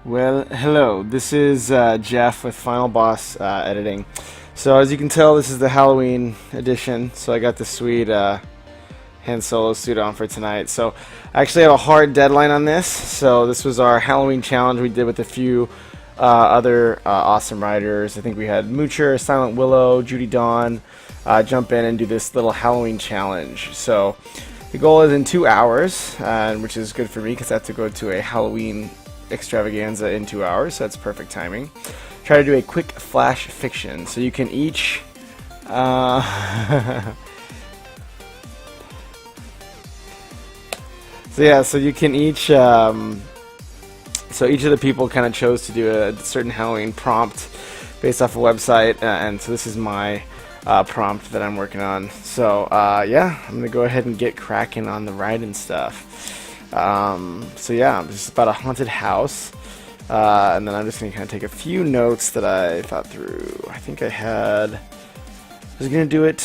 Well, hello. This is Jeff with Final Boss Editing. So as you can tell, this is the Halloween edition. So I got the sweet Han Solo suit on for tonight. So I actually have a hard deadline on this. So this was our Halloween challenge we did with a few other awesome writers. I think we had Moocher, Silent Willow, Judy Dawn jump in and do this little Halloween challenge. So the goal is in 2 hours, which is good for me because I have to go to a Halloween extravaganza in 2 hours, so that's perfect timing. Try to do a quick flash fiction, so you can each so you can each so each of the people kind of chose to do a certain Halloween prompt based off a website, and so this is my prompt that I'm working on. So yeah, I'm gonna go ahead and get cracking on the writing stuff. So yeah, this is about a haunted house, and then I'm just going to kind of take a few notes that I thought through. I think I was going to do it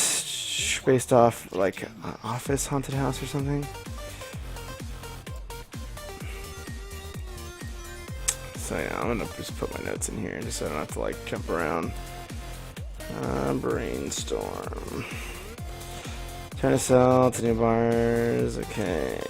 based off like an office haunted house or something. So yeah, I'm going to just put my notes in here just so I don't have to like jump around. Brainstorm. Trying to sell to new bars, okay.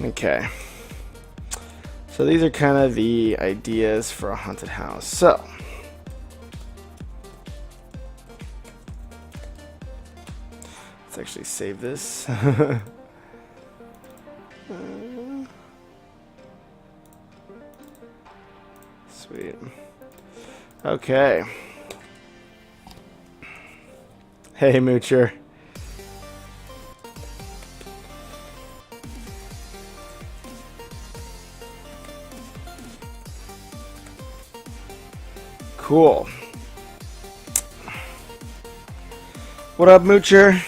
Okay, so these are kind of the ideas for a haunted house. So let's actually save this. Sweet. Okay. Hey, Moocher. Cool. What up, Moocher?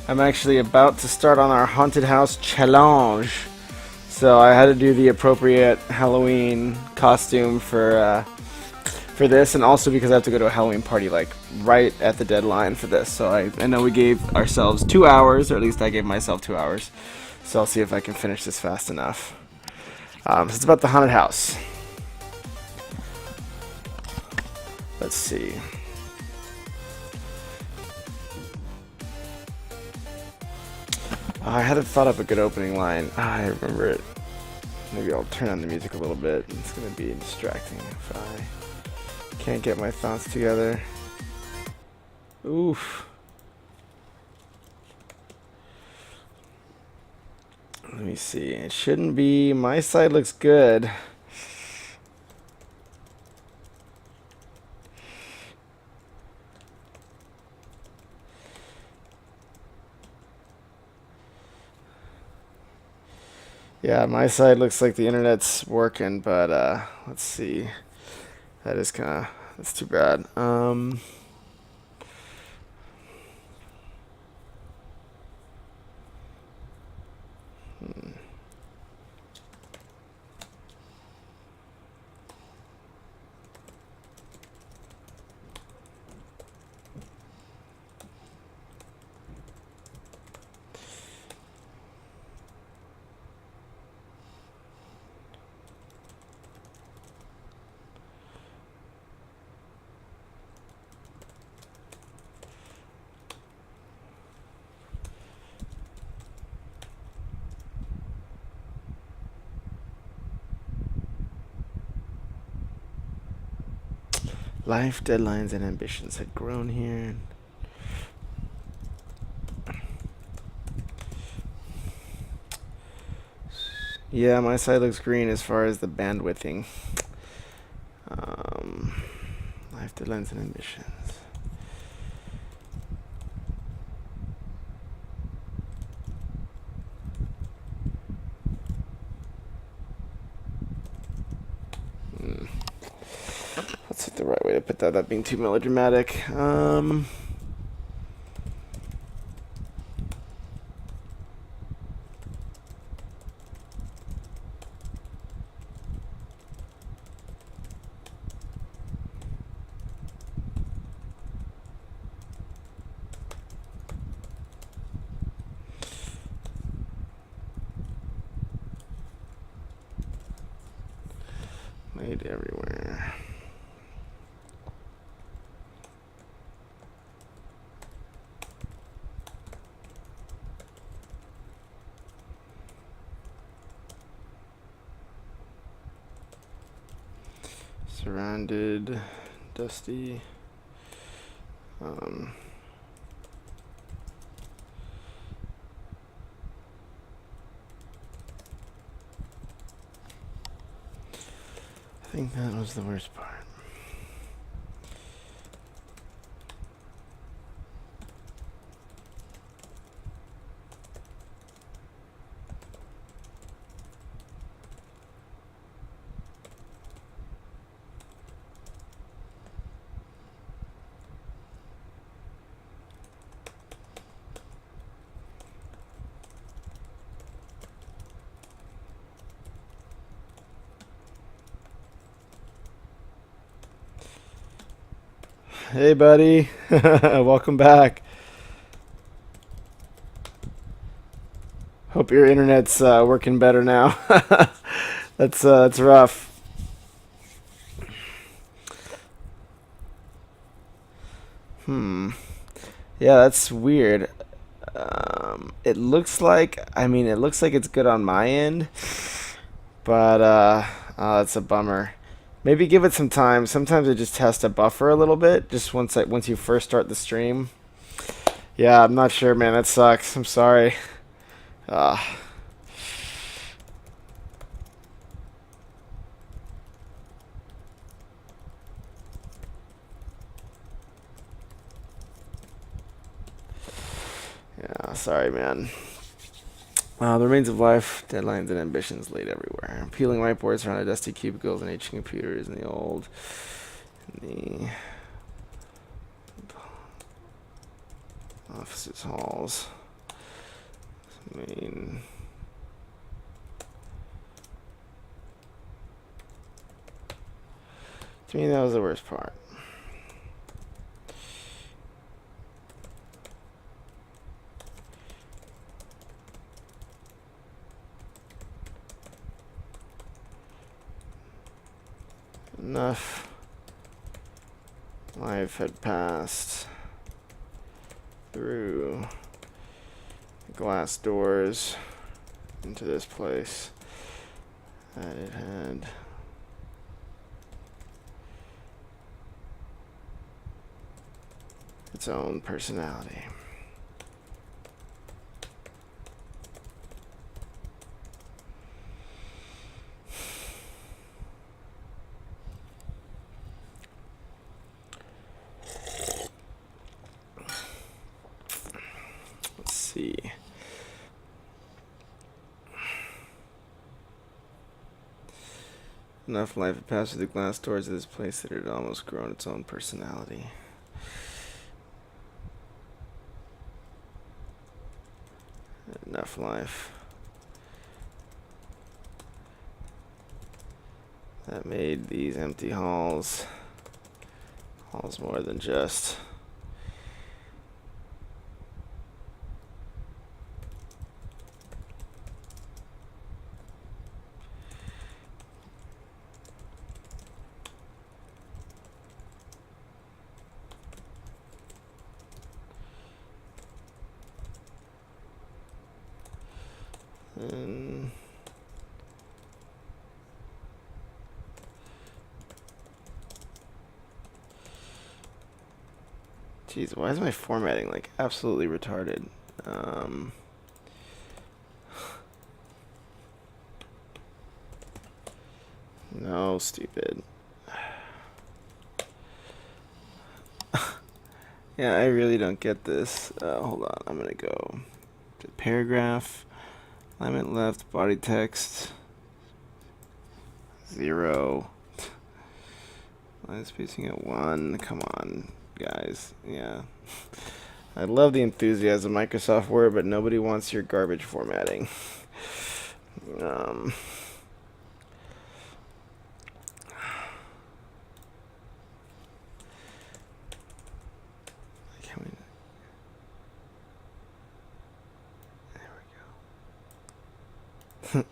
I'm actually about to start on our haunted house challenge. So I had to do the appropriate Halloween costume for this, and also because I have to go to a Halloween party like right at the deadline for this. So I know we gave ourselves 2 hours, or at least I gave myself 2 hours. So I'll see if I can finish this fast enough. So it's about the haunted house. Let's see. I hadn't thought up a good opening line. I remember it. Maybe I'll turn on the music a little bit. It's going to be distracting if I can't get my thoughts together. Oof. Let me see. It shouldn't be. My side looks good. Yeah, my side looks like the internet's working, but let's see. That's too bad. Life, deadlines, and ambitions had grown here. Yeah, my side looks green as far as the bandwidthing. Life, deadlines, and ambitions. That's the right way to put that. That being too melodramatic. Laid everywhere. Surrounded, dusty. I think that was the worst part. Hey, buddy. Welcome back. Hope your internet's working better now. That's rough. Yeah, that's weird. It looks like, it looks like it's good on my end, but oh, that's a bummer. Maybe give it some time. Sometimes it just has to buffer a little bit, just once you first start the stream. Yeah, I'm not sure, man. That sucks. I'm sorry. Uh, yeah, sorry, man. The remains of life, deadlines, and ambitions laid everywhere. Peeling whiteboards around dusty cubicles and ancient computers in the old, in the offices, halls. To me, that was the worst part. Enough life had passed through the glass doors into this place that it had its own personality. Let's see. Enough life had passed through the glass doors of this place that it had almost grown its own personality. Enough life that made these empty halls more than just and jeez, why is my formatting like absolutely retarded? No, stupid. Yeah, I really don't get this. Hold on, I'm gonna go to paragraph, alignment left, body text, 0. Line spacing at 1. Come on, guys. Yeah. I love the enthusiasm Microsoft Word, but nobody wants your garbage formatting. There we go.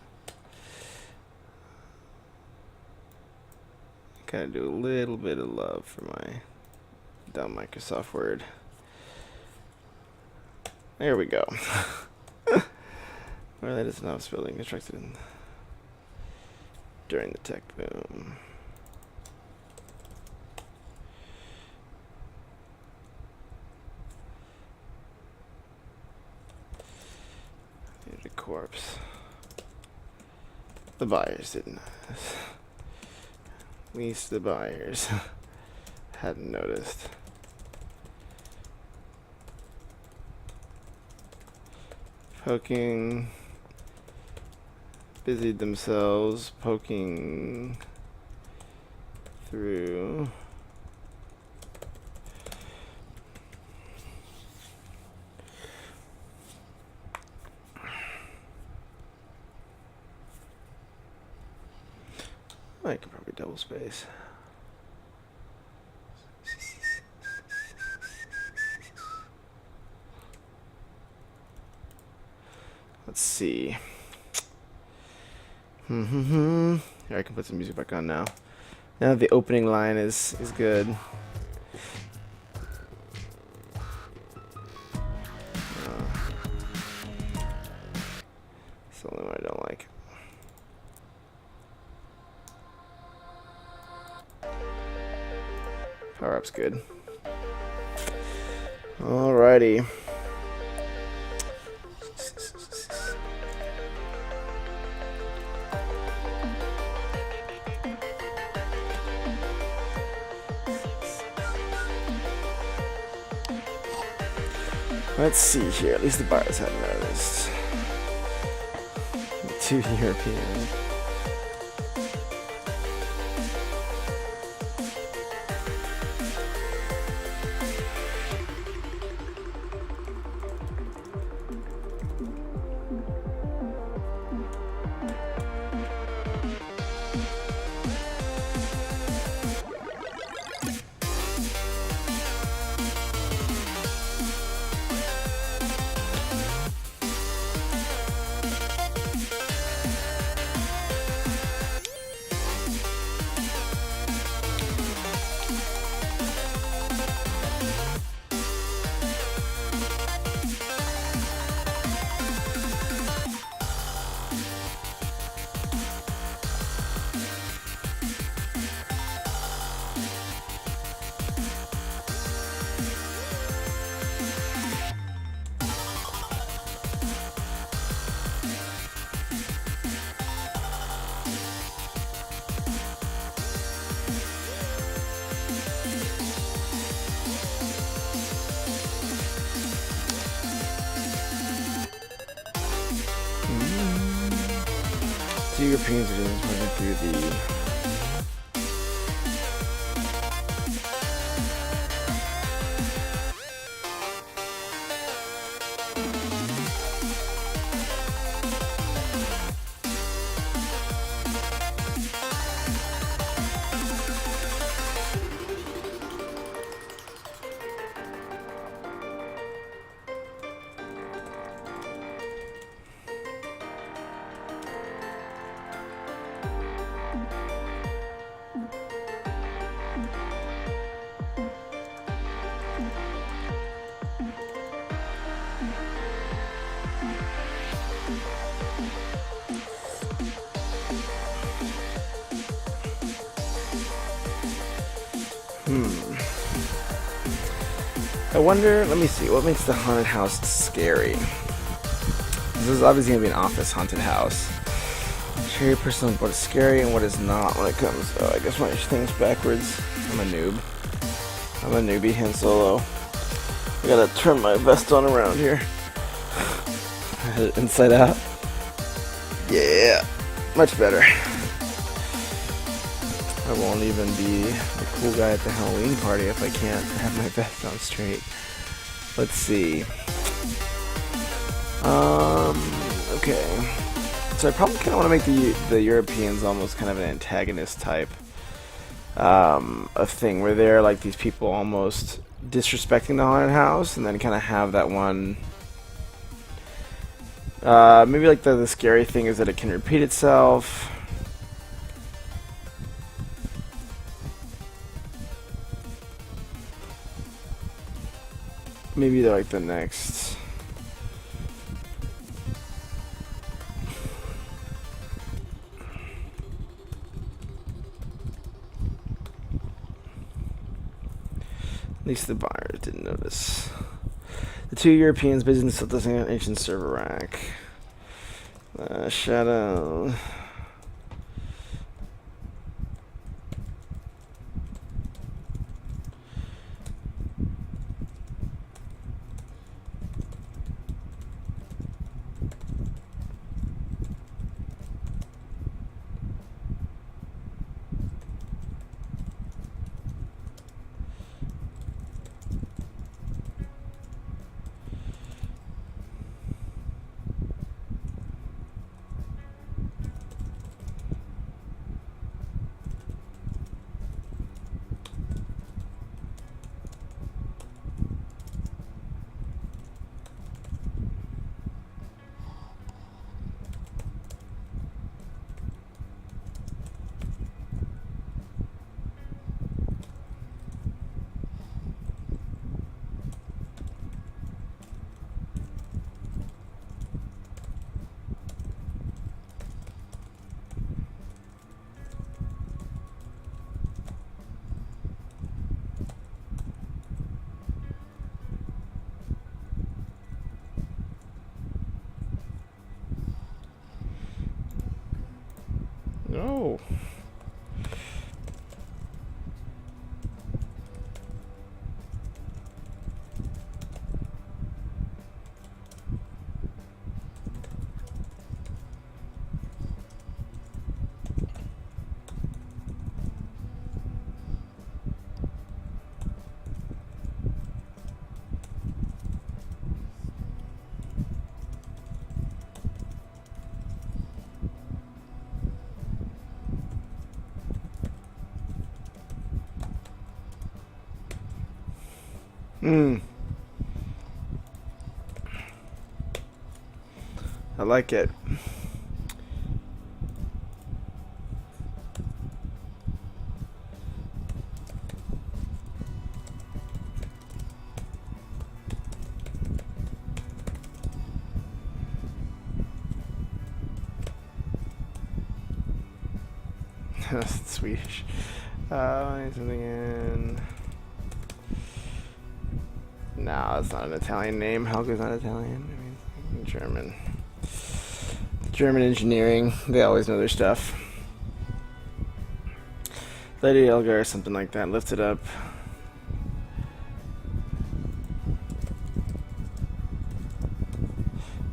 Gotta do a little bit of love for my dumb Microsoft Word. There we go. Where that is an office building constructed during the tech boom. Here's a corpse. The buyers didn't notice. At least the buyers hadn't noticed. Poking, busied themselves poking through. I could probably double space. Let's see. Here, I can put some music back on now. Now the opening line is good. It's the only one I don't like. Power up's good. Alrighty. Let's see here. At least the buyers hadn't noticed. The two Europeans. Two Europeans are just running through the I wonder, let me see, what makes the haunted house scary? This is obviously going to be an office haunted house. Show your person what is scary and what is not when it comes. Oh, I guess my thing's backwards. I'm a noob. I'm a newbie Han Solo. I gotta turn my vest on around here. Inside out. Yeah, much better. I won't even be the cool guy at the Halloween party if I can't have my vest on straight. Let's see. Okay. So I probably kind of want to make the Europeans almost kind of an antagonist type of thing, where they're like these people almost disrespecting the haunted house, and then kind of have that one. Maybe like the scary thing is that it can repeat itself. maybe like the next. At least the buyers didn't notice. The two Europeans busy discussing an ancient server rack. Shadow. No. I like it. That's Swedish. Something in. No, it's not an Italian name. Helga's not Italian. I mean, German. German engineering. They always know their stuff. Lady Elgar or something like that. Lift it up.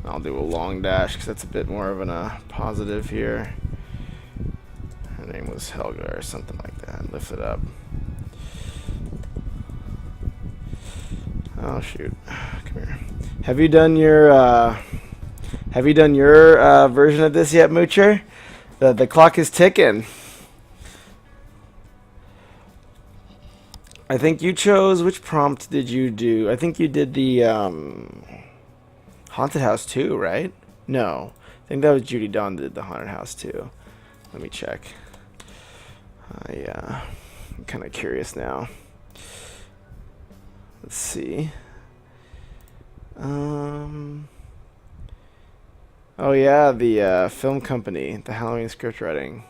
I'll do a long dash because that's a bit more of a positive here. Her name was Helga or something like that. Lift it up. Oh shoot! Come here. Have you done your version of this yet, Moocher? The clock is ticking. I think you chose, which prompt did you do? I think you did the Haunted House 2, right? No, I think that was Judy Dawn that did the Haunted House 2. Let me check. I'm kind of curious now. Let's see. Oh yeah, the film company, the Halloween script writing.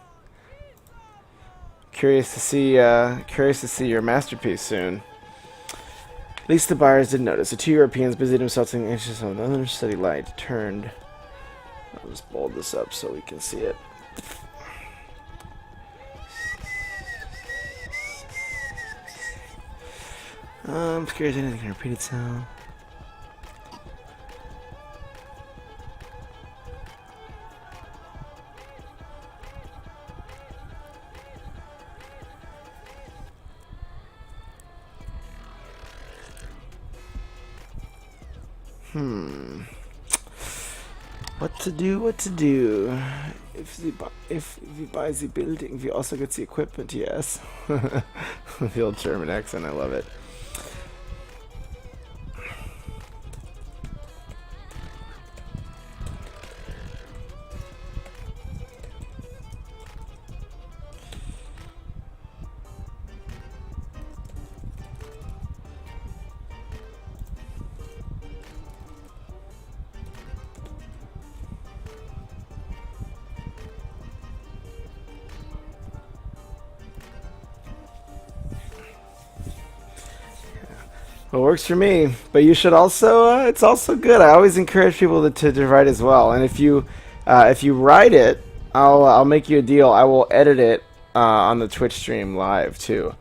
Curious to see your masterpiece soon. At least the buyers did notice. The two Europeans busied themselves in anxious on another steady light turned. I'll just bold this up so we can see it. I'm scared anything can repeat itself. What to do? If we buy the building, we also get the equipment, yes. The old German accent, I love it. Well, works for me. But you should also. It's also good. I always encourage people to write as well. And if you write it, I'll make you a deal. I will edit it on the Twitch stream live too.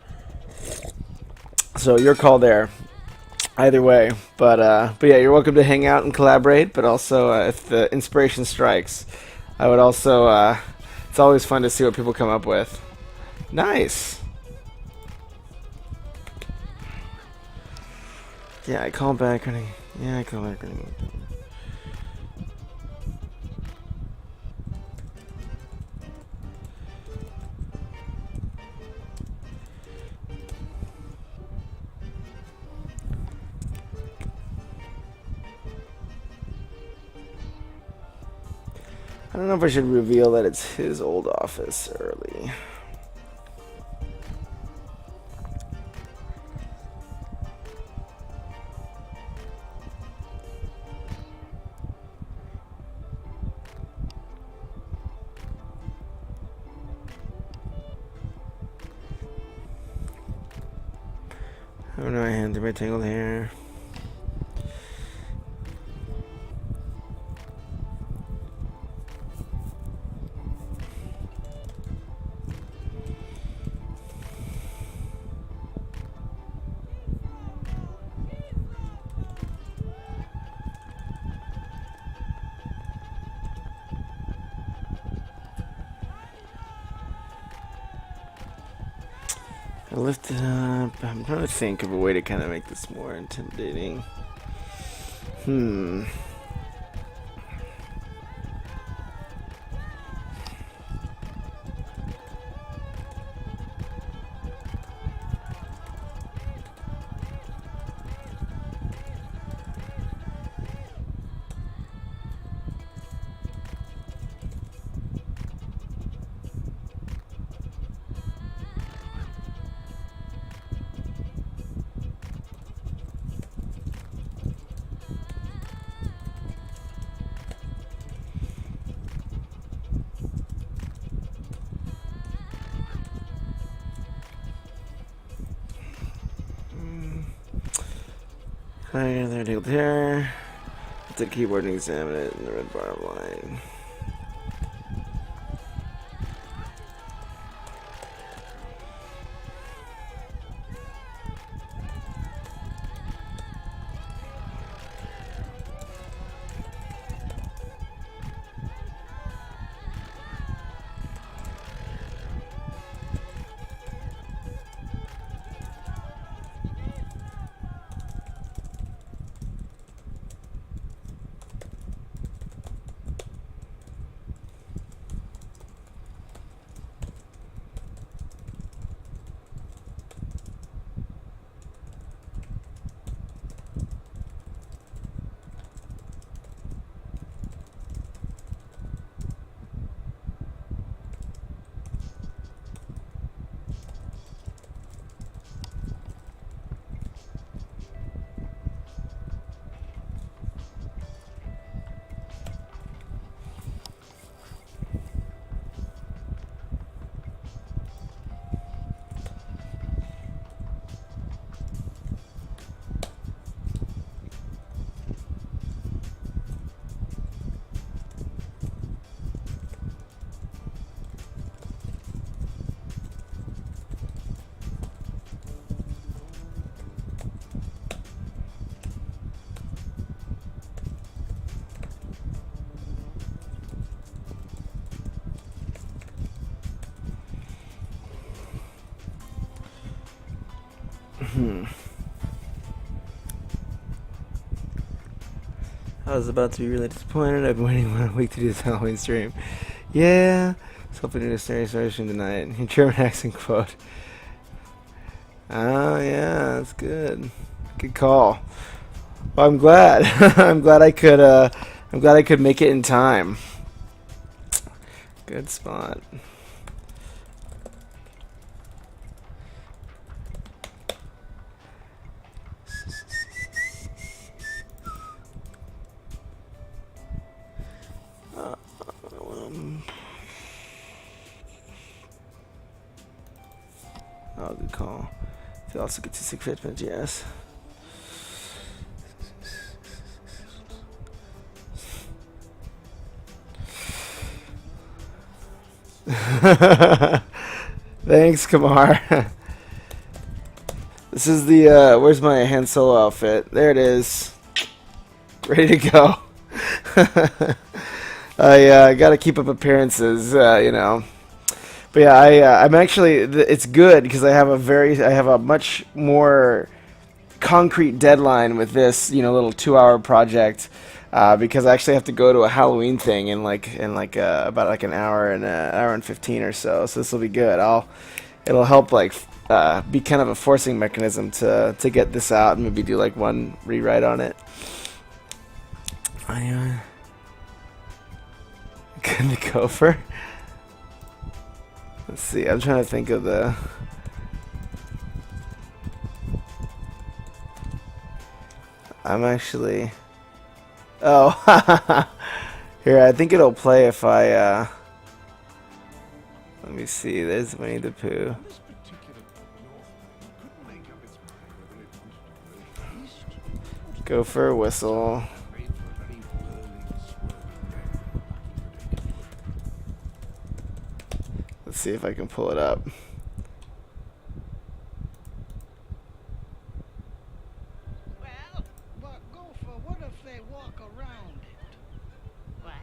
So your call there. Either way, but yeah, you're welcome to hang out and collaborate. But also, if the inspiration strikes, I would also. It's always fun to see what people come up with. Nice. Yeah, I call back running. Yeah, I call back running. I don't know if I should reveal that it's his old office early. Oh no, I hand through my tangled hair. I lift it up. I'm trying to think of a way to kind of make this more intimidating. Higher there, tangled hair. Hit the keyboard and examine it in the red bar line. I was about to be really disappointed. I've been waiting 1 week to do this Halloween stream. Yeah, I was hoping to do a serious stream tonight. Your German accent quote. Oh yeah, that's good. Good call. Well, I'm glad. I'm glad I could. I'm glad I could make it in time. Good spot. Oh, good call. You also get to 6 fitment, yes. Thanks, Kamar. This is the, where's my Han Solo outfit? There it is. Ready to go. I gotta keep up appearances, you know. But yeah, I'm actually, it's good because I have a much more concrete deadline with this, you know, little 2-hour project. Because I actually have to go to a Halloween thing in about like an hour and 15 or so. So this will be good. It'll help like be kind of a forcing mechanism to get this out and maybe do like one rewrite on it. Couldn't the gopher? Let's see. I'm trying to think of the. I'm actually. Oh, here. I think it'll play if I. Let me see. There's Winnie the Pooh. Gopher whistle. Let's see if I can pull it up. Well, but Gopher, what if they walk around it? What?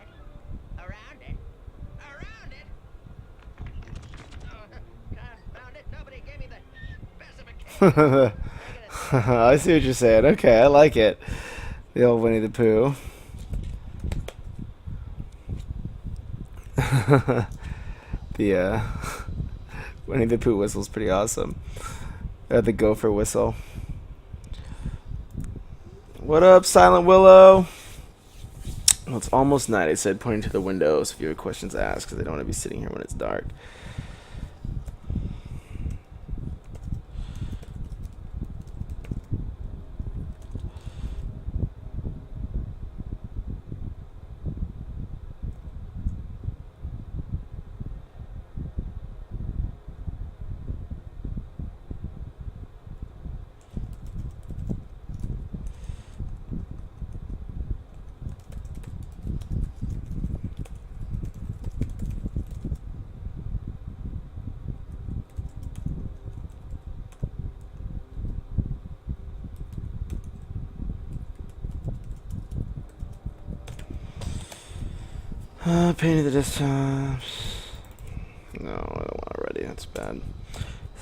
Around it? Around it? Confound it, nobody gave me the specification. I see what you're saying. Okay, I like it. The old Winnie the Pooh. The Winnie the Pooh whistle's pretty awesome. The gopher whistle. What up, Silent Willow? Well, it's almost night, I said, pointing to the windows. If you have questions, ask, because I don't want to be sitting here when it's dark. Painting the desktops. No, I don't want it ready. That's bad.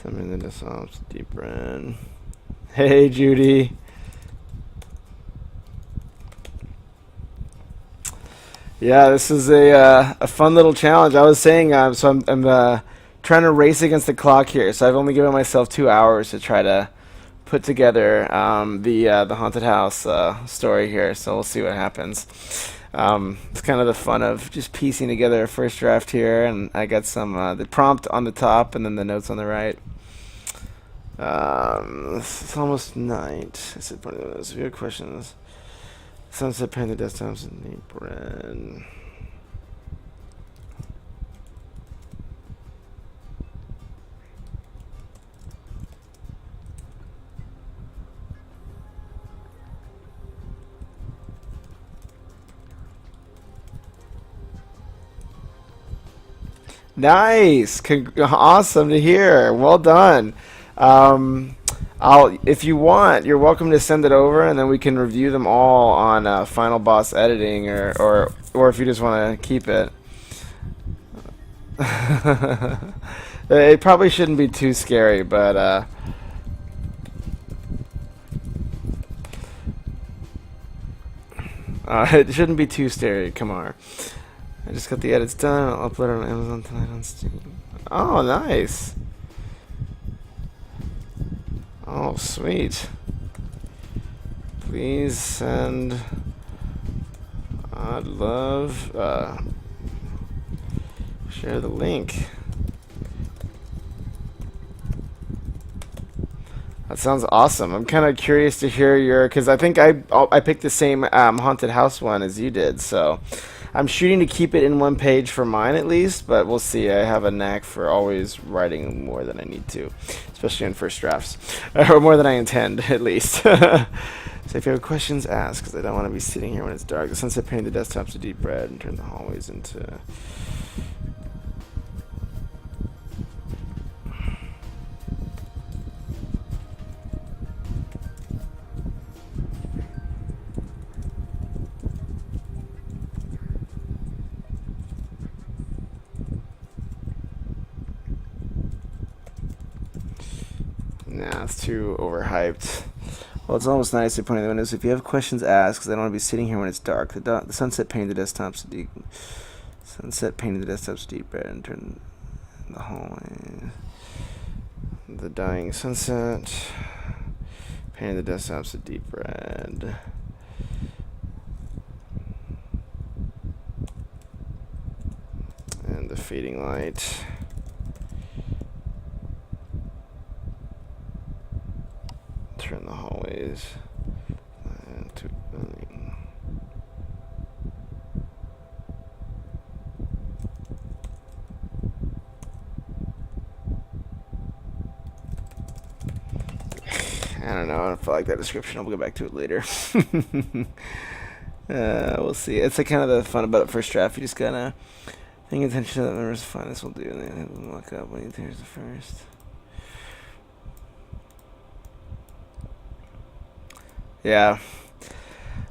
Sending the desktops. Deep red. Hey, Judy. Yeah, this is a fun little challenge. I was saying, so I'm trying to race against the clock here. So I've only given myself 2 hours to try to put together the haunted house story here. So we'll see what happens. It's kind of the fun of just piecing together a first draft here, and I got some the prompt on the top and then the notes on the right. It's almost night. I said, if you have questions, sunset paint the desktops and deep red. Nice, awesome to hear. Well done. If you want, you're welcome to send it over, and then we can review them all on Final Boss Editing, or if you just want to keep it. It probably shouldn't be too scary, but it shouldn't be too scary. Come on. I just got the edits done. I'll upload it on Amazon tonight on Steam. Oh, nice. Oh, sweet. Please send. I'd love. Share the link. That sounds awesome. I'm kind of curious to hear your, because I think I picked the same haunted house one as you did, so. I'm shooting to keep it in one page for mine at least, but we'll see. I have a knack for always writing more than I need to, especially in first drafts, or more than I intend at least. So if you have questions, ask, because I don't want to be sitting here when it's dark. The sunset painted the desktops to deep red and turned the hallways into Nah, it's too overhyped. Well, it's almost nice to point in the windows. If you have questions, ask, because I don't want to be sitting here when it's dark. The sunset painted the desktops deep. Sunset painted the desktops deep red and turned the hallway. The dying sunset painted the desktops a deep red. And the fading light. Turn the hallways to building. I don't know. I don't feel like that description. I'll go back to it later. We'll see. It's like kind of the fun about it. First draft, you just gotta paying attention to that members fine. This will do. And then we'll look up when you here's the first. Yeah.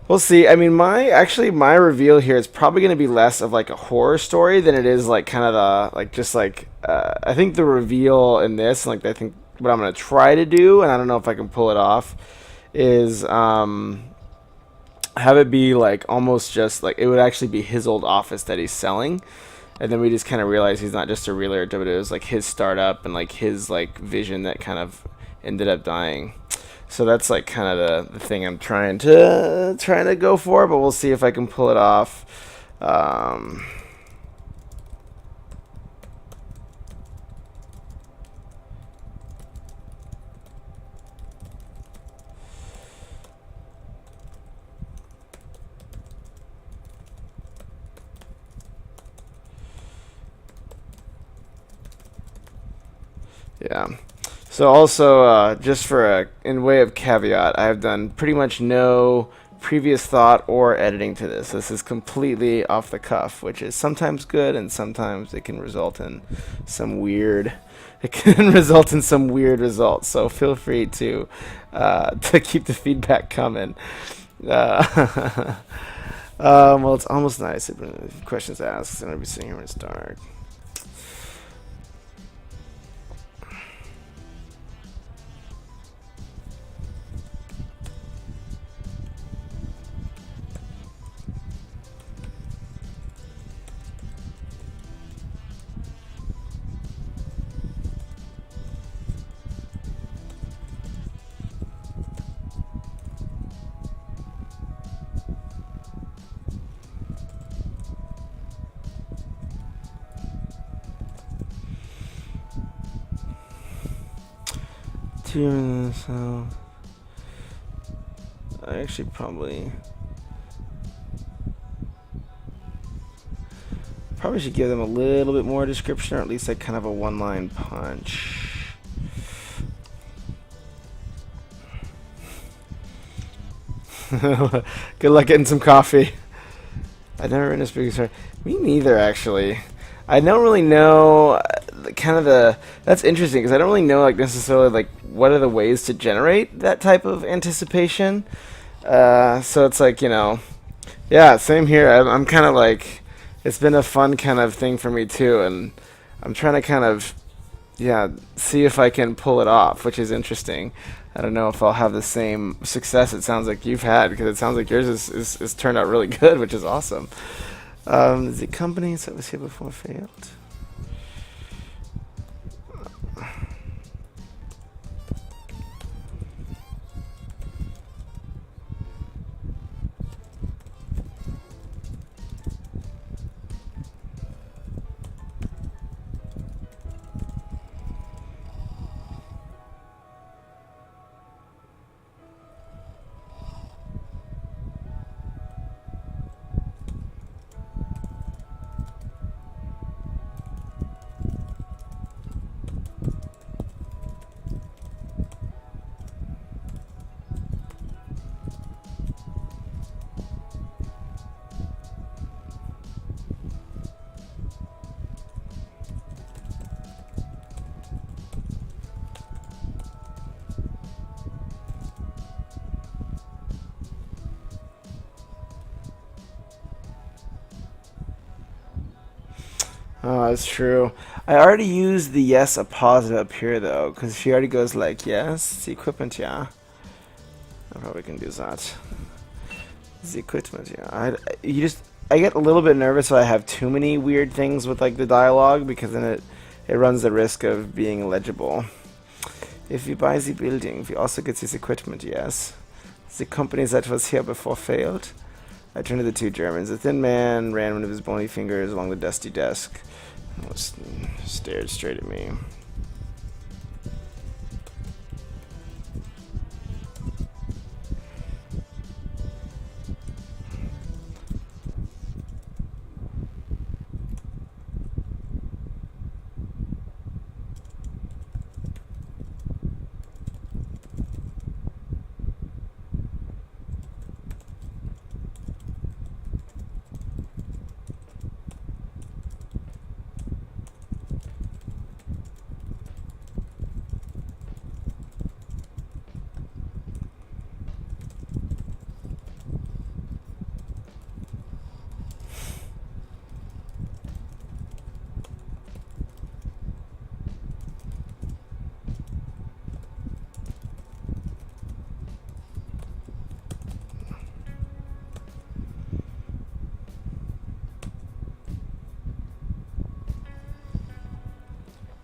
We'll see. I mean, my reveal here is probably going to be less of like a horror story than it is like kind of the like just like I think the reveal in this, like I think what I'm going to try to do, and I don't know if I can pull it off, is have it be like almost just like it would actually be his old office that he's selling, and then we just kind of realize he's not just a realtor, but it was like his startup and like his like vision that kind of ended up dying. So that's like kind of the thing I'm trying to go for, but we'll see if I can pull it off. Yeah. So also, just for in way of caveat, I have done pretty much no previous thought or editing to this. This is completely off the cuff, which is sometimes good and sometimes it can result in some weird. It can result in some weird results. So feel free to keep the feedback coming. Well, it's almost nice. If questions asked, and I'll be sitting here when it's dark. So I actually probably should give them a little bit more description, or at least like kind of a one-line punch. Good luck getting some coffee. I've never been a speaking story. Me neither, actually. I don't really know that's interesting because I don't really know like necessarily like what are the ways to generate that type of anticipation. So it's like, yeah, same here. I'm kind of like, it's been a fun kind of thing for me too, and I'm trying to kind of, see if I can pull it off, which is interesting. I don't know if I'll have the same success it sounds like you've had, because it sounds like yours is turned out really good, which is awesome. The companies that was here before failed. Oh, that's true. I already used the yes a positive up here though, because she already goes like yes, the equipment, yeah. I probably can do that. The equipment, yeah. I get a little bit nervous if I have too many weird things with like the dialogue because then it runs the risk of being illegible. If we buy the building, we also get this equipment, yes. The company that was here before failed. I turned to the two Germans. The thin man ran one of his bony fingers along the dusty desk and stared straight at me.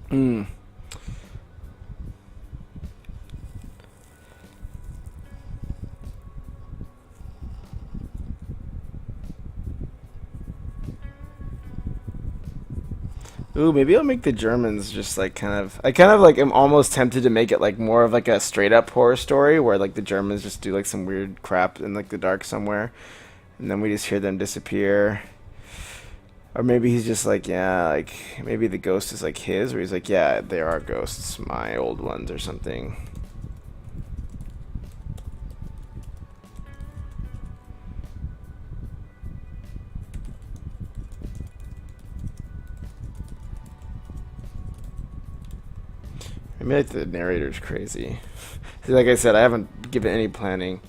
Hmm. Ooh, maybe I'll make the Germans just like kind of. I kind of like am almost tempted to make it like more of like a straight up horror story where like the Germans just do like some weird crap in like the dark somewhere, and then we just hear them disappear. Or maybe he's just like, yeah, like maybe the ghost is like his, or he's like, yeah, there are ghosts, my old ones, or something. Maybe like the narrator's crazy. See, like I said, I haven't given any planning.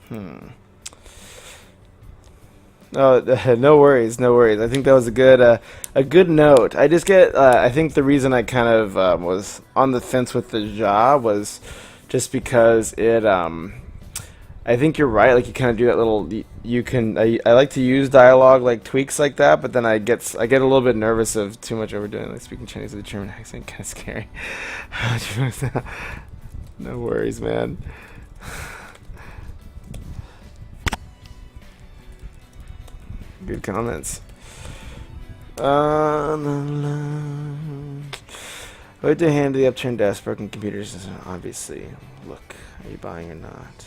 Hmm. Oh, no worries, no worries. I think that was a good note. I just get I think the reason I kind of was on the fence with the Ja was just because I think you're right. Like you kind of do that little. You can. I like to use dialogue like tweaks like that, but then I get a little bit nervous of too much overdoing. Like speaking Chinese with a German accent, kind of scary. No worries, man. Good comments. Wait to hand to the upturned desk, broken computers. Obviously, look. Are you buying or not?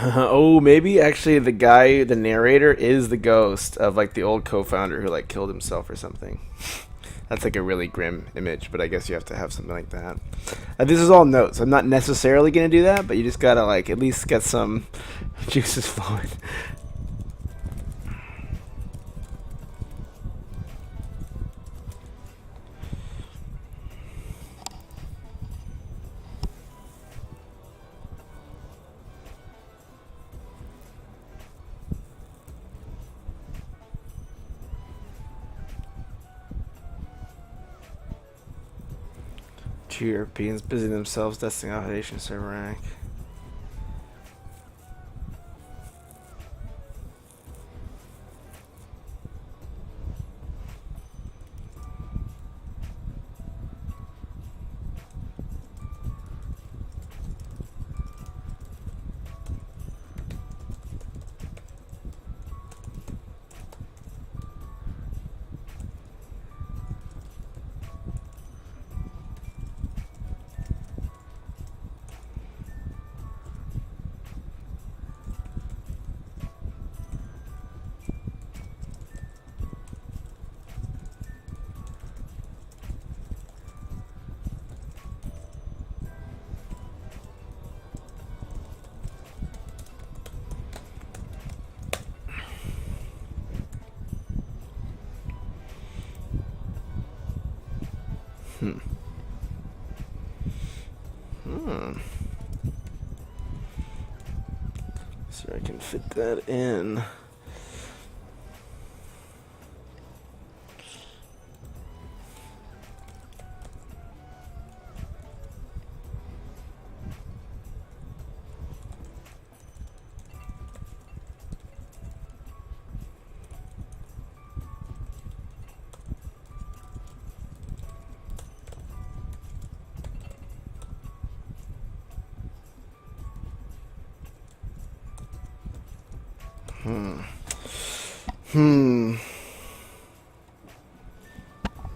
Oh, maybe actually the guy, the narrator, is the ghost of like the old co-founder who like killed himself or something. That's like a really grim image, but I guess you have to have something like that. This is all notes. I'm not necessarily gonna do that, but you just gotta like at least get some juices flowing. Two Europeans busy themselves dusting off Asian server rank. So I can fit that in.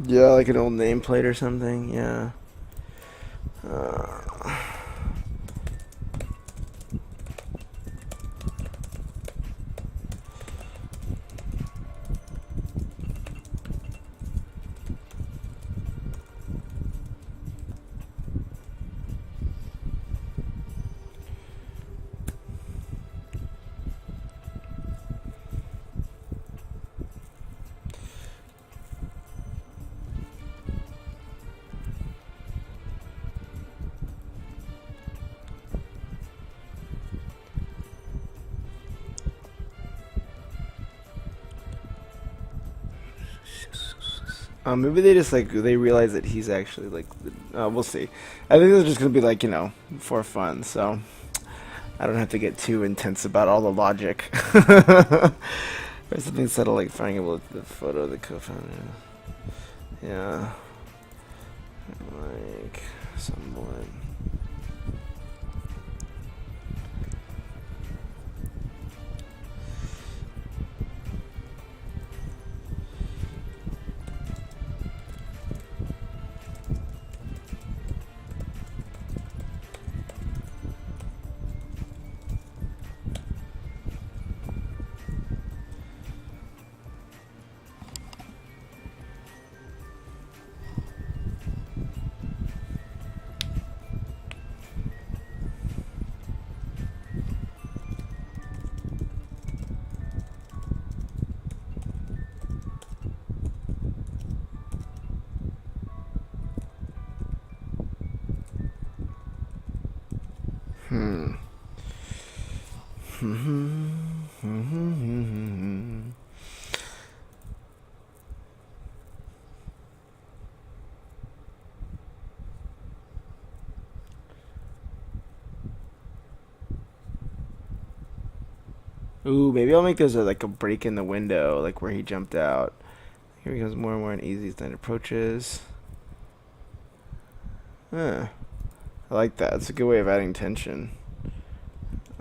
Yeah, like an old nameplate or something. Yeah. Maybe they just like they realize that he's actually like. We'll see. I think this is just gonna be like for fun. So I don't have to get too intense about all the logic. Or something subtle like finding the photo of the co-founder. Yeah. Like somewhat. Ooh, maybe I'll make this like a break in the window, like where he jumped out. Here becomes more and more uneasy as night approaches. Huh. I like that. It's a good way of adding tension.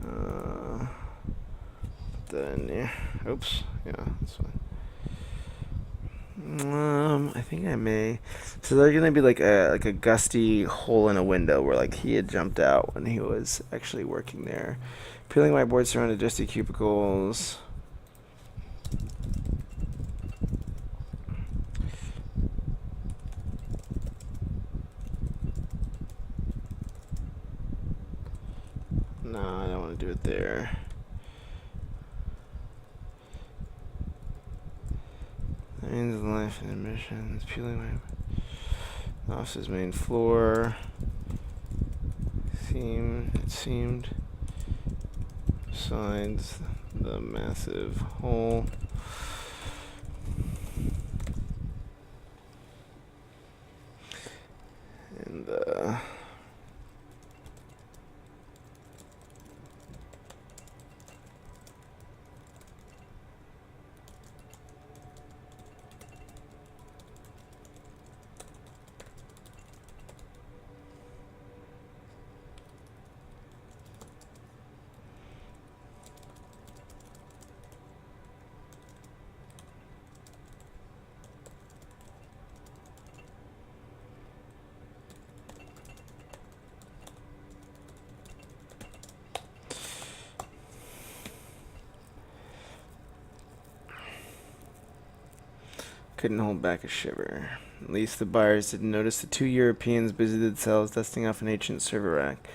Put that in there. Oops. Yeah, that's fine. I think I may. So there's gonna be like a gusty hole in a window where like he had jumped out when he was actually working there. Peeling whiteboard surrounded dusty cubicles. No, I don't want to do it there. That means life and emissions. Peeling my office's main floor. It seemed. Besides the massive hole. And couldn't hold back a shiver. At least the buyers didn't notice the two Europeans busied themselves dusting off an ancient server rack.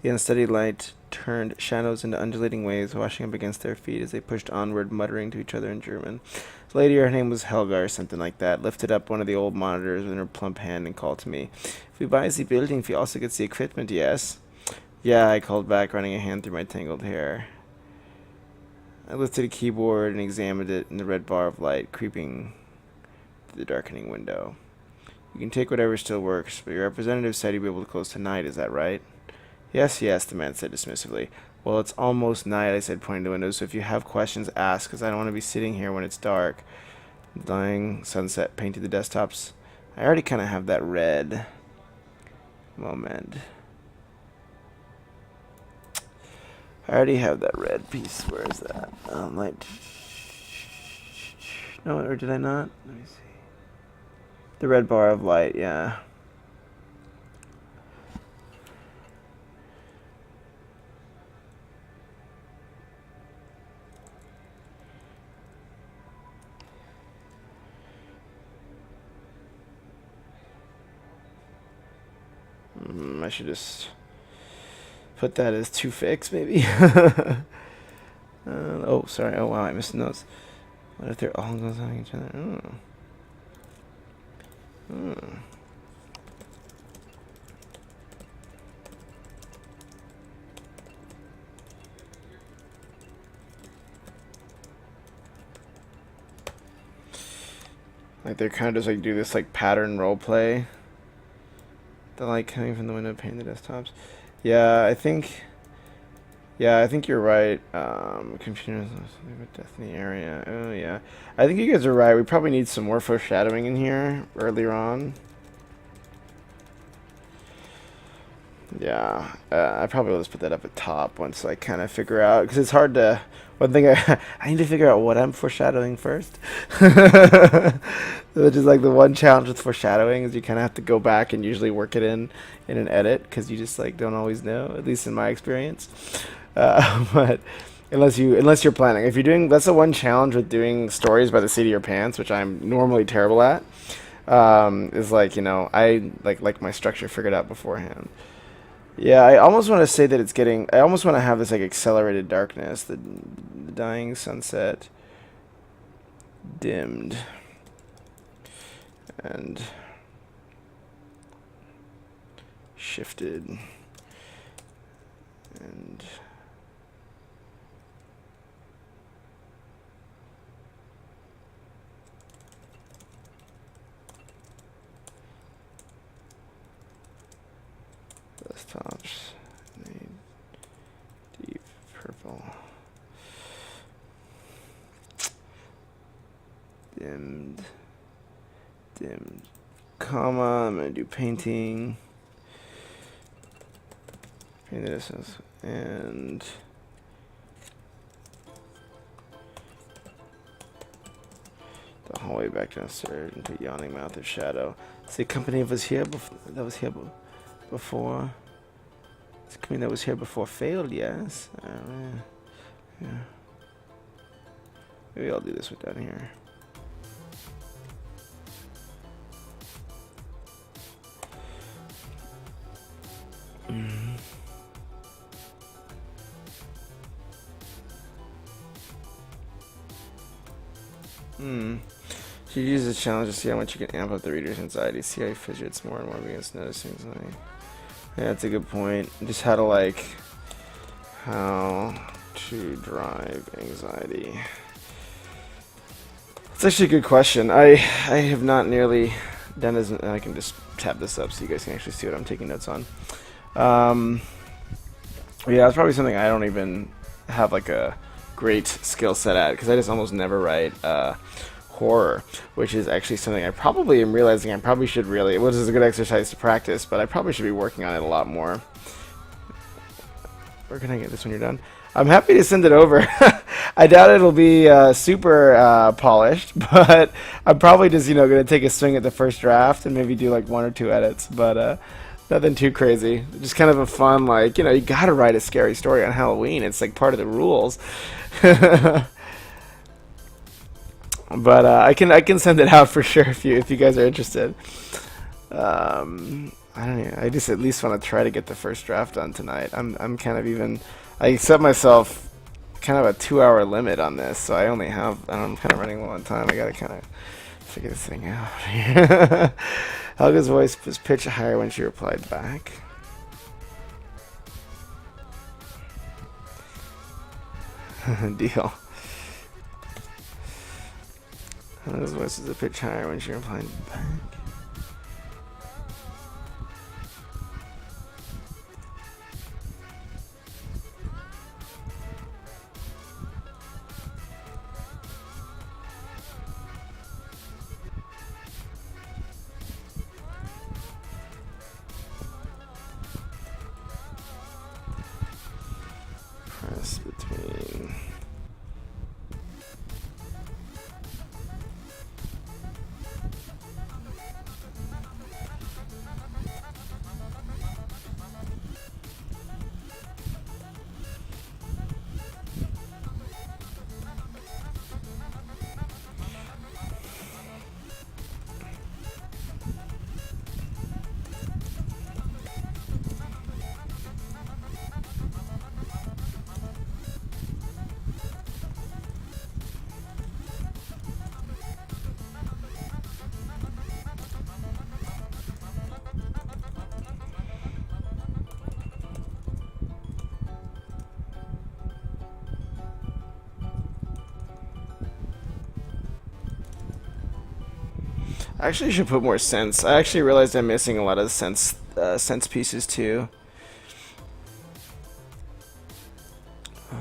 The unsteady light turned shadows into undulating waves, washing up against their feet as they pushed onward, muttering to each other in German. The lady, her name was Helga or something like that, lifted up one of the old monitors in her plump hand and called to me. If we buy the building, we also get the equipment, yes? Yeah, I called back, running a hand through my tangled hair. I lifted a keyboard and examined it in the red bar of light creeping through the darkening window. You can take whatever still works, but your representative said you'd be able to close tonight, is that right? Yes, yes, the man said dismissively. Well, it's almost night, I said, pointing to the window, so if you have questions, ask, because I don't want to be sitting here when it's dark. The dying sunset painted the desktops. I already kind of have that red. Moment. I already have that red piece. Where is that? Light. No, or did I not? Let me see. The red bar of light, yeah. I should just put that as 2 fix, maybe. Oh, sorry. Oh, wow, I missed notes. What if they're all goes on each other? Like they're kind of just like do this like pattern role play. The light coming from the window painting the desktops. Yeah, I think you're right. Computers with death in the area. Oh yeah, I think you guys are right. We probably need some more foreshadowing in here earlier on. Yeah, I probably will just put that up at top once I kind of figure out, because it's hard to. One thing I need to figure out what I'm foreshadowing first. Which is like the one challenge with foreshadowing is you kind of have to go back and usually work it in an edit, because you just like don't always know, at least in my experience. But unless you're planning, if you're doing, that's the one challenge with doing stories by the seat of your pants, which I'm normally terrible at. Is like, I like my structure figured out beforehand. Yeah, I almost want to say that it's getting. I almost want to have this like accelerated darkness. The dying sunset dimmed, and shifted, and desktops need deep purple, dimmed, comma. I'm gonna do painting, paint the distance, and the hallway back downstairs into yawning mouth of shadow. The company was here before. It's company that was here before failed, yes. Yeah. Maybe I'll do this one down here. Hmm. You use this challenge to see how much you can amp up the reader's anxiety. See how he fidgets more and more begins noticing anxiety. Yeah, that's a good point. Just how to drive anxiety. It's actually a good question. I have not nearly done as. I can just tab this up so you guys can actually see what I'm taking notes on. Yeah, it's probably something I don't even have like a great skill set at, because I just almost never write horror, which is actually something I probably am realizing I probably should really, which is a good exercise to practice, but I probably should be working on it a lot more. Where can I get this when you're done? I'm happy to send it over. I doubt it'll be super polished, but I'm probably just, going to take a swing at the first draft and maybe do like 1 or 2 edits, but nothing too crazy. Just kind of a fun, you gotta write a scary story on Halloween. It's like part of the rules. But I can send it out for sure if you guys are interested. I don't know. I just at least want to try to get the first draft done tonight. I'm kind of I set myself kind of a 2-hour limit on this, so I only have. I'm kind of running low on time. I gotta kind of figure this thing out. Helga's voice was pitched higher when she replied back. Deal. Helga's voice was a pitch higher when she replied back. Press between. I actually should put more sense. I actually realized I'm missing a lot of sense pieces too. I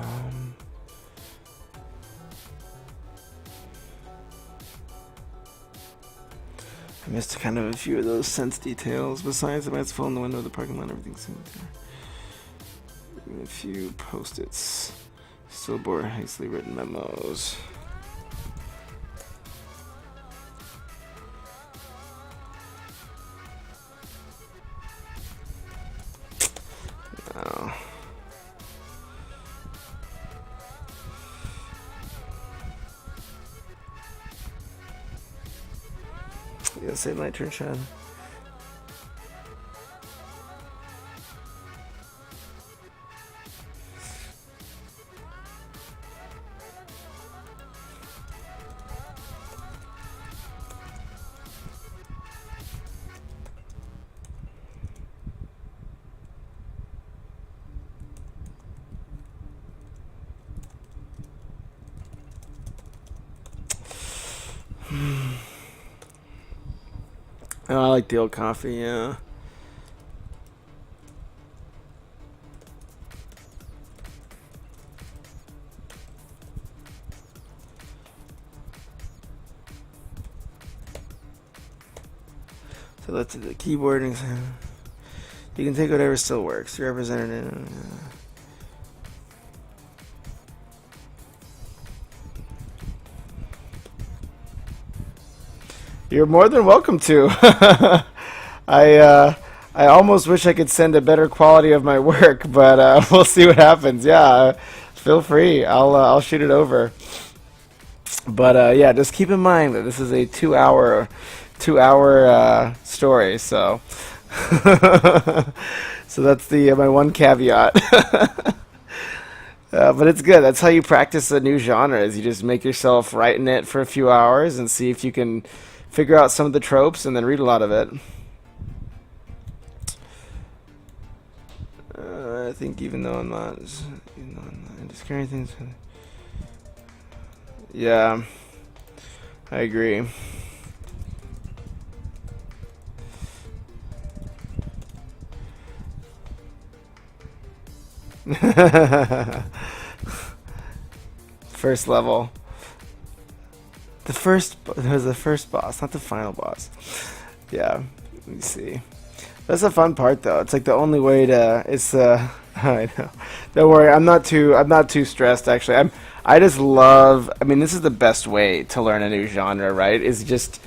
missed kind of a few of those sense details. Besides, the lights fall in the window of the parking lot, everything seems there. Even a few post-its. Still bore hastily written memos. Oh. Yeah, save my turn, Chad. Oh, I like the old coffee, yeah. So let's do the keyboard. You can take whatever still works. Your representative. You're more than welcome to. I almost wish I could send a better quality of my work, but we'll see what happens. Yeah, feel free. I'll shoot it over. But yeah, just keep in mind that this is a 2-hour story. So so that's the my one caveat. But it's good. That's how you practice a new genre. Is you just make yourself write in it for a few hours and see if you can figure out some of the tropes, and then read a lot of it. I think even though I'm not just carrying things. Yeah, I agree. First level. There was the first boss, not the final boss. Yeah, let me see. That's the fun part, though. It's like the only way to. It's I know. Don't worry, I'm not too stressed. Actually, I just love. I mean, this is the best way to learn a new genre, right? Is just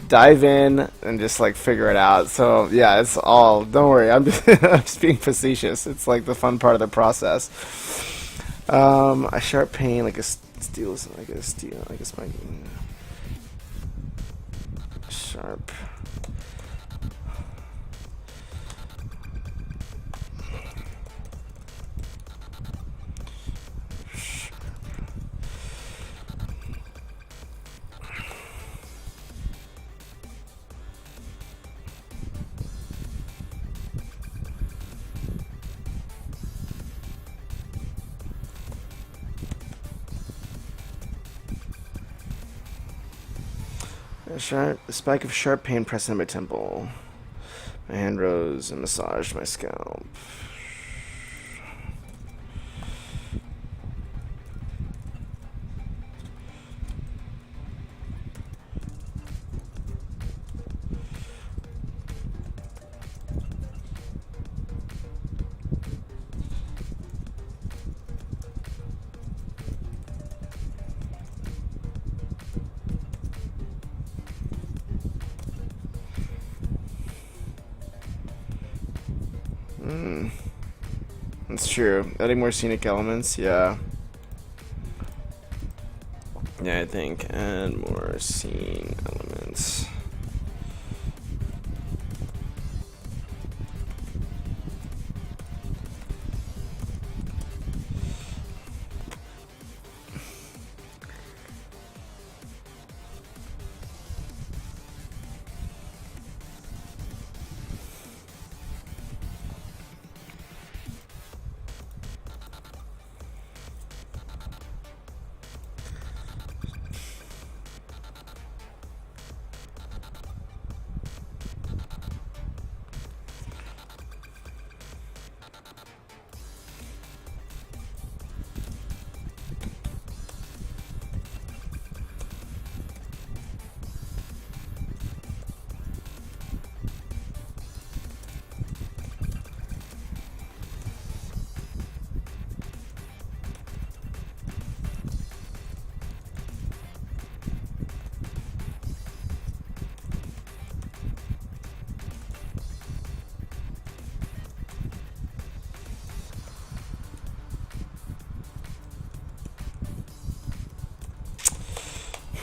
dive in and just like figure it out. So yeah, it's all. Don't worry, I'm just I'm just being facetious. It's like the fun part of the process. A sharp pain, like a steel, like a spike. Sharp. A spike of sharp pain pressed into my temple. My hand rose and massaged my scalp. That's true. Adding more scenic elements, yeah. Yeah, I think. Add more scene elements.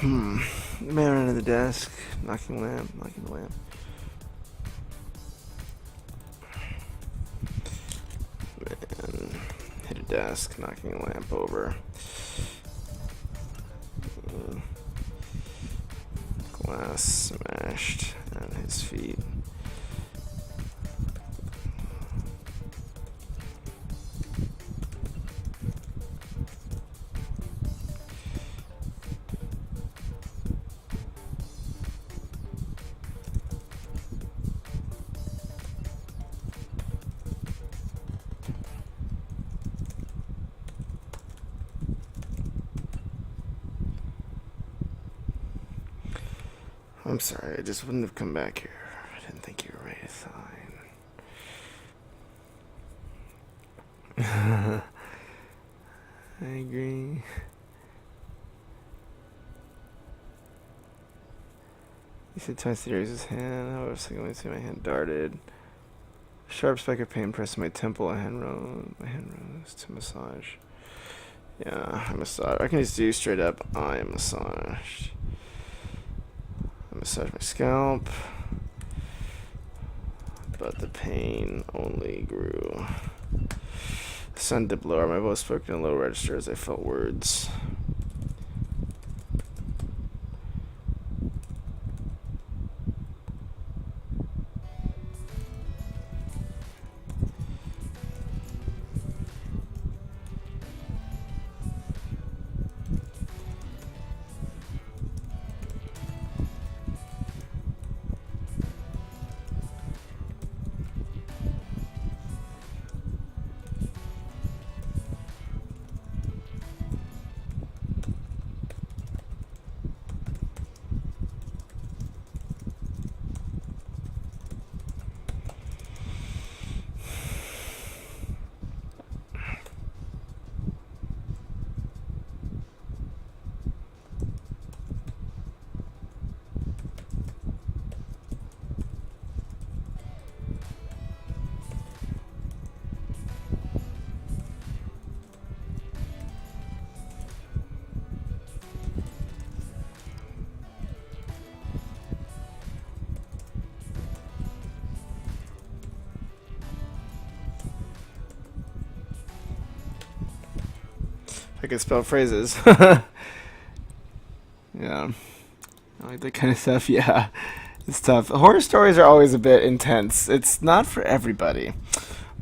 The man under the desk, knocking the lamp. Man hit a desk, knocking a lamp over. Glass smashed at his feet. I'm sorry, I just wouldn't have come back here. I didn't think you were ready to sign. I agree. He said twice to raise his hand. However, secondly, see my hand darted. A sharp spike of pain pressed my temple. My hand rose to massage. Yeah, I massage. I can just do straight up eye massage. Massage my scalp, but the pain only grew. Sun dip lower. My voice spoken in low register as I felt words. I can spell phrases. Yeah. I like that kind of stuff. Yeah. It's tough. Horror stories are always a bit intense. It's not for everybody.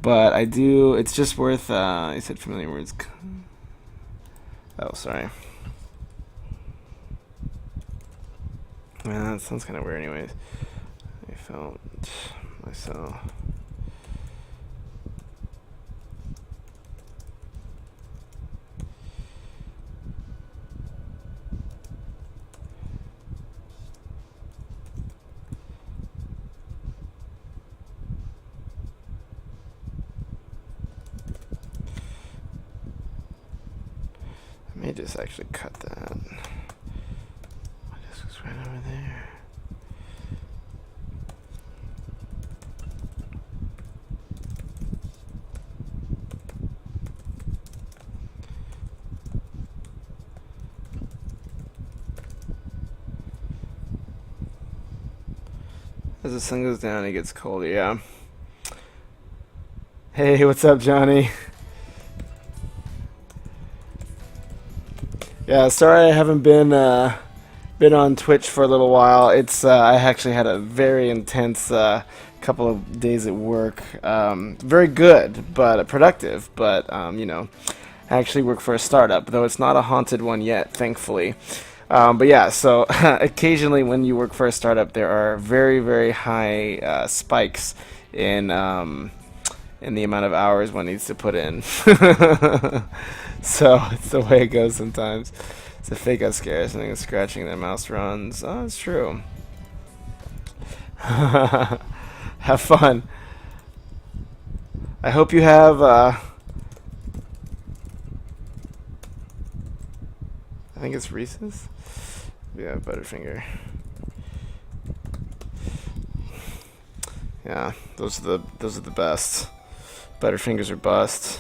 But I do, it's just worth, you said familiar words. Oh, sorry. That sounds kind of weird anyways. I felt myself. I may just actually cut that. My disc is right over there. As the sun goes down, it gets colder, yeah. Hey, what's up, Johnny? Yeah, sorry I haven't been on Twitch for a little while. It's I actually had a very intense couple of days at work. Very good, but productive. But you know, I actually work for a startup, though it's not a haunted one yet, thankfully. But yeah, so occasionally when you work for a startup, there are very, very high spikes in the amount of hours one needs to put in. So it's the way it goes sometimes. It's a fake out scare. Something is scratching that mouse runs. Oh, it's true. Have fun. I hope you have I think it's Reese's. Yeah, Butterfinger. Yeah, those are the best. Butterfingers are bust.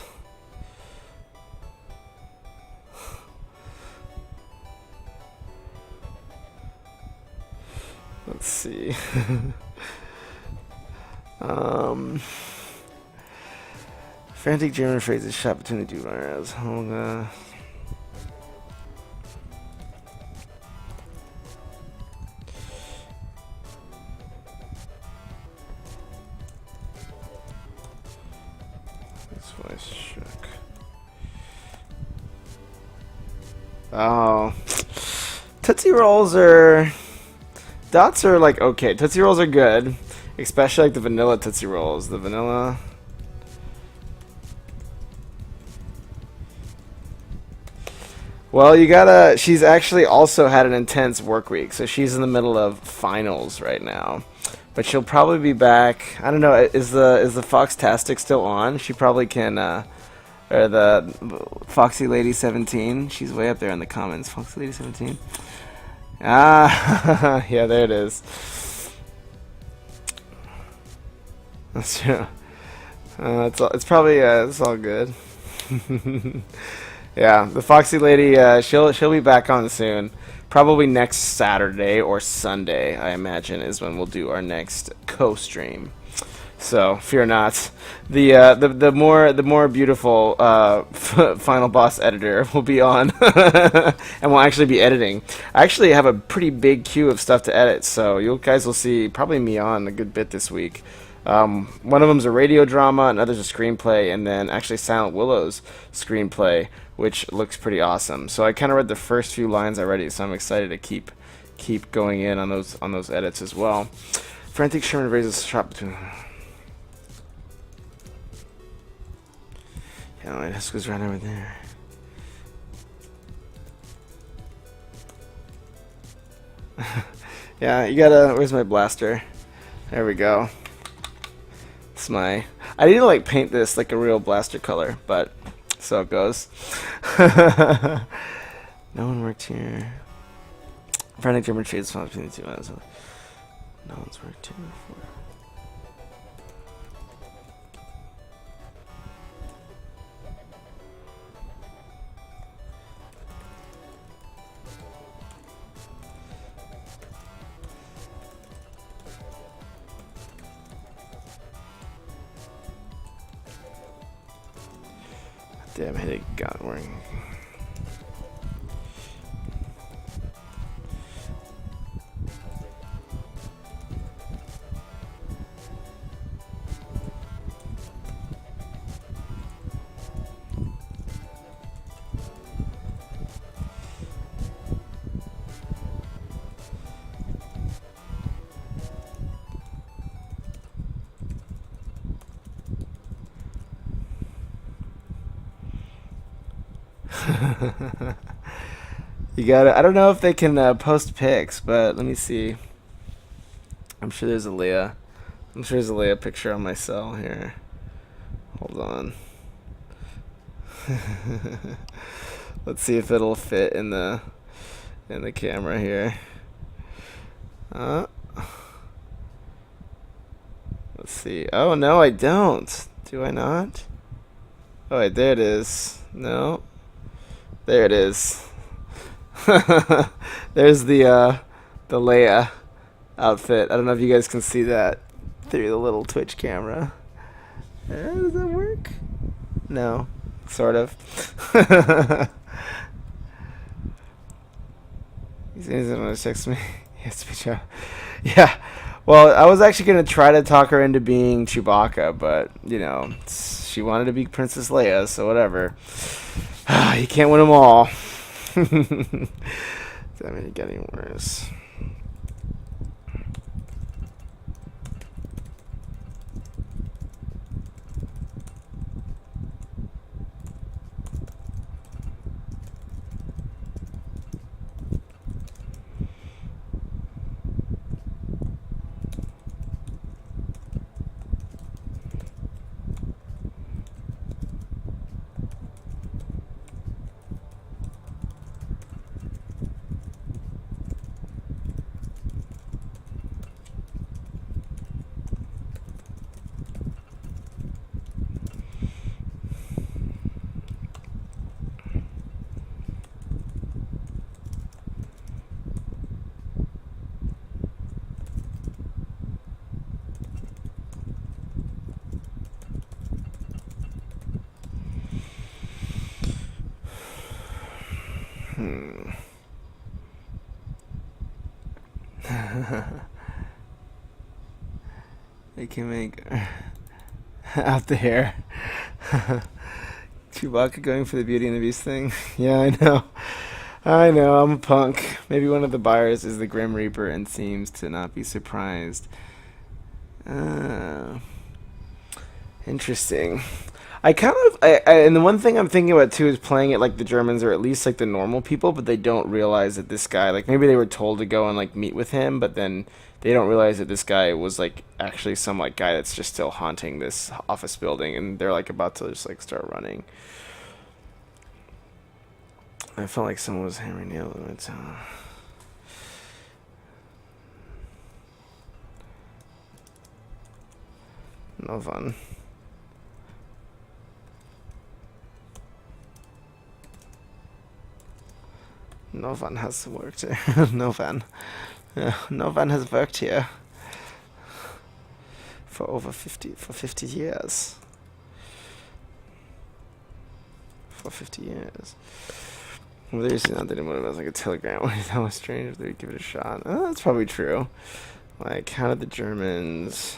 Let's see. Frantic German phrases shot between the two arrows. This voice shook. Oh. Tootsie Rolls are... Dots are like okay. Tootsie Rolls are good, especially like the vanilla Tootsie Rolls. The vanilla. Well, you gotta. She's actually also had an intense work week, so she's in the middle of finals right now. But she'll probably be back. I don't know. Is the Foxtastic still on? She probably can. Or the Foxy Lady 17. She's way up there in the comments. Foxy Lady 17. Ah, yeah, there it is. That's true. It's probably it's all good. Yeah, the Foxy Lady. She'll be back on soon. Probably next Saturday or Sunday, I imagine, is when we'll do our next co-stream. So fear not. The more beautiful final boss editor will be on, and will actually be editing. I actually have a pretty big queue of stuff to edit, so you guys will see probably me on a good bit this week. One of them's a radio drama, another's a screenplay, and then actually Silent Willow's screenplay, which looks pretty awesome. So I kind of read the first few lines already, so I'm excited to keep going in on those edits as well. Frantic Sherman raises shot between. Yeah, my desk goes right over there. Yeah, you gotta. Where's my blaster? There we go. It's my. I need to like paint this like a real blaster color, but so it goes. No one worked here. Frantic German trades found between the two ends. No one's worked here before. Damn headache got worrying. You gotta. I don't know if they can post pics, but let me see. I'm sure there's a Leah. I'm sure there's a Leah picture on my cell here. Hold on. Let's see if it'll fit in the camera here. Let's see. Oh no, I don't. Do I not? Oh wait, there it is. No. There it is. There's the Leia outfit. I don't know if you guys can see that through the little Twitch camera. Does that work? No, sort of. He's gonna text me. Yes, yeah. Well, I was actually gonna try to talk her into being Chewbacca, but you know, she wanted to be Princess Leia, so whatever. You can't win them all. That made it getting worse. They can make out the hair. Chewbacca going for the Beauty and the Beast thing. Yeah, I know. I know, I'm a punk. Maybe one of the buyers is the Grim Reaper and seems to not be surprised. Interesting. I kind of, and the one thing I'm thinking about too is playing it like the Germans or at least like the normal people, but they don't realize that this guy, like maybe they were told to go and like meet with him, but then they don't realize that this guy was like actually some like guy that's just still haunting this office building, and they're like about to just like start running. I felt like someone was hammering nails on it. No fun. No one has worked here. No one. Yeah, no one has worked here. for over 50 years. For 50 years. Well, there's nothing one of us like a telegram. That was strange if they'd give it a shot. That's probably true. Like, how did the Germans...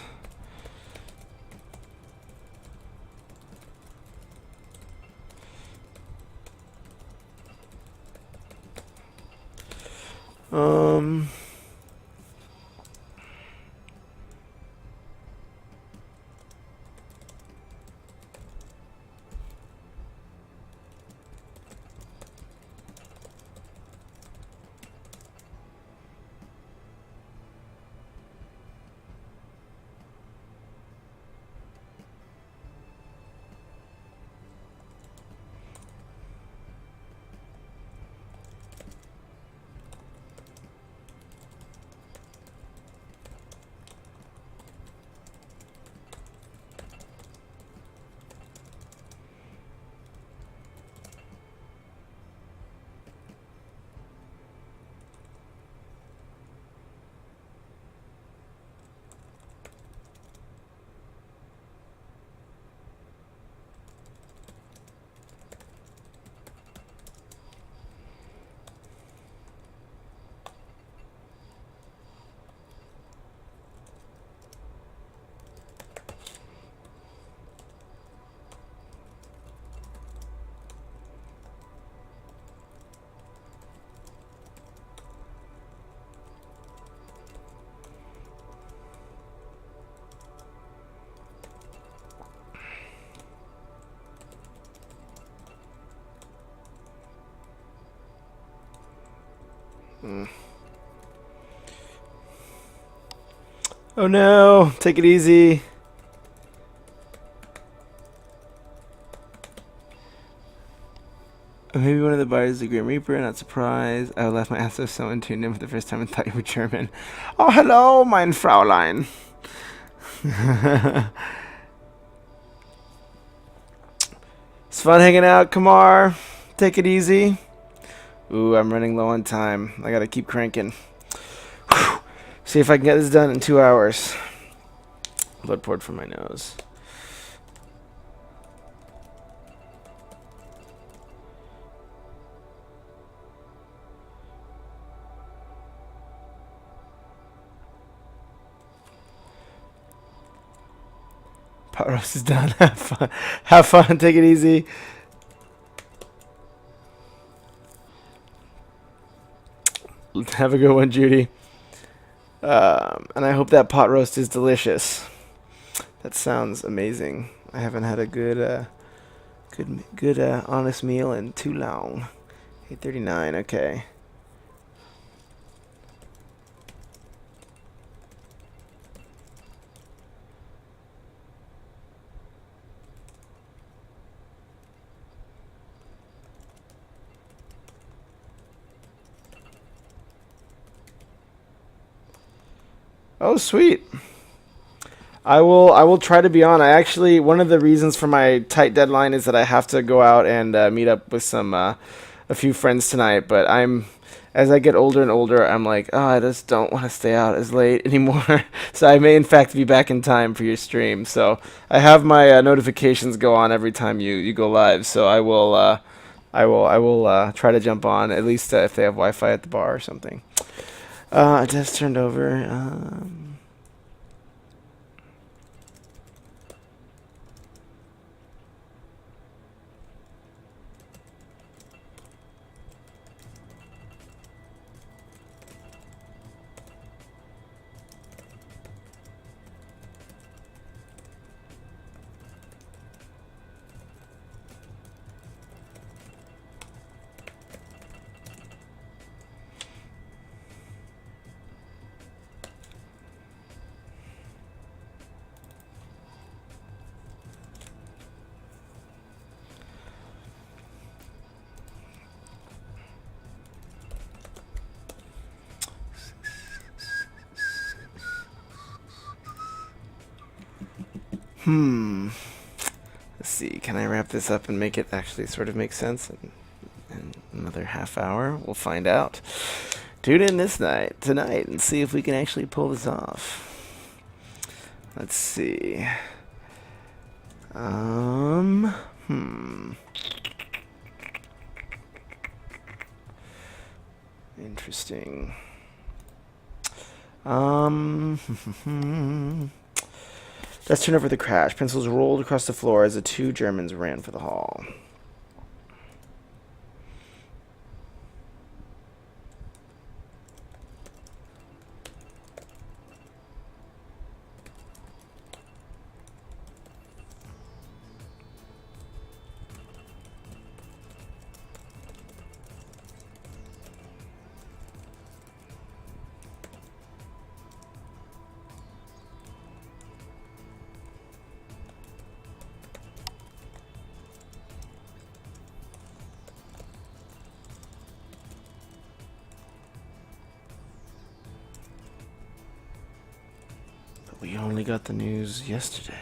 Oh no, take it easy. Maybe one of the buyers is a Grim Reaper, not surprised. I left my ass so someone tuned in for the first time and thought you were German. Oh, hello, mein Fraulein. It's fun hanging out, Kamar. Take it easy. Ooh, I'm running low on time. I gotta keep cranking. Whew. See if I can get this done in 2 hours. Blood poured from my nose. Pot roast is done. Have fun. Have fun. Take it easy. Have a good one, Judy. And I hope that pot roast is delicious. That sounds amazing. I haven't had a good honest meal in too long. 8:39. Okay. Oh, sweet. I will try to be on. I actually, one of the reasons for my tight deadline is that I have to go out and meet up with a few friends tonight. But as I get older and older, I'm like, oh, I just don't want to stay out as late anymore. So I may in fact be back in time for your stream. So I have my notifications go on every time you go live. So I will try to jump on at least if they have Wi-Fi at the bar or something. Just turned over. Let's see. Can I wrap this up and make it actually sort of make sense in another half hour? We'll find out. Tune in tonight and see if we can actually pull this off. Let's see. Interesting. Let's turn over the crash. Pencils rolled across the floor as the two Germans ran for the hall. We only got the news yesterday.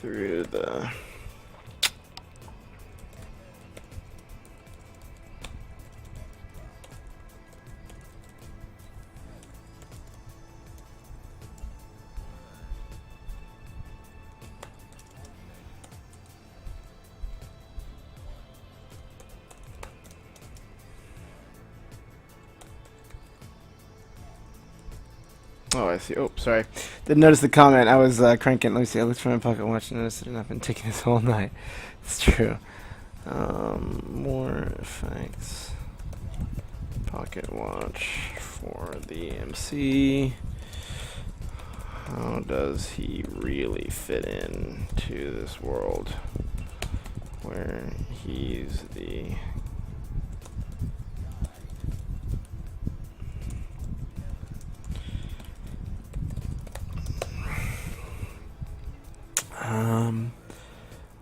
Through the Oh, I see. Oh, sorry. Didn't notice the comment. I was cranking. Let me see. I looked for my pocket watch and noticed it had not been taking this whole night. It's true. More effects. Pocket watch for the MC. How does he really fit in to this world where he's the...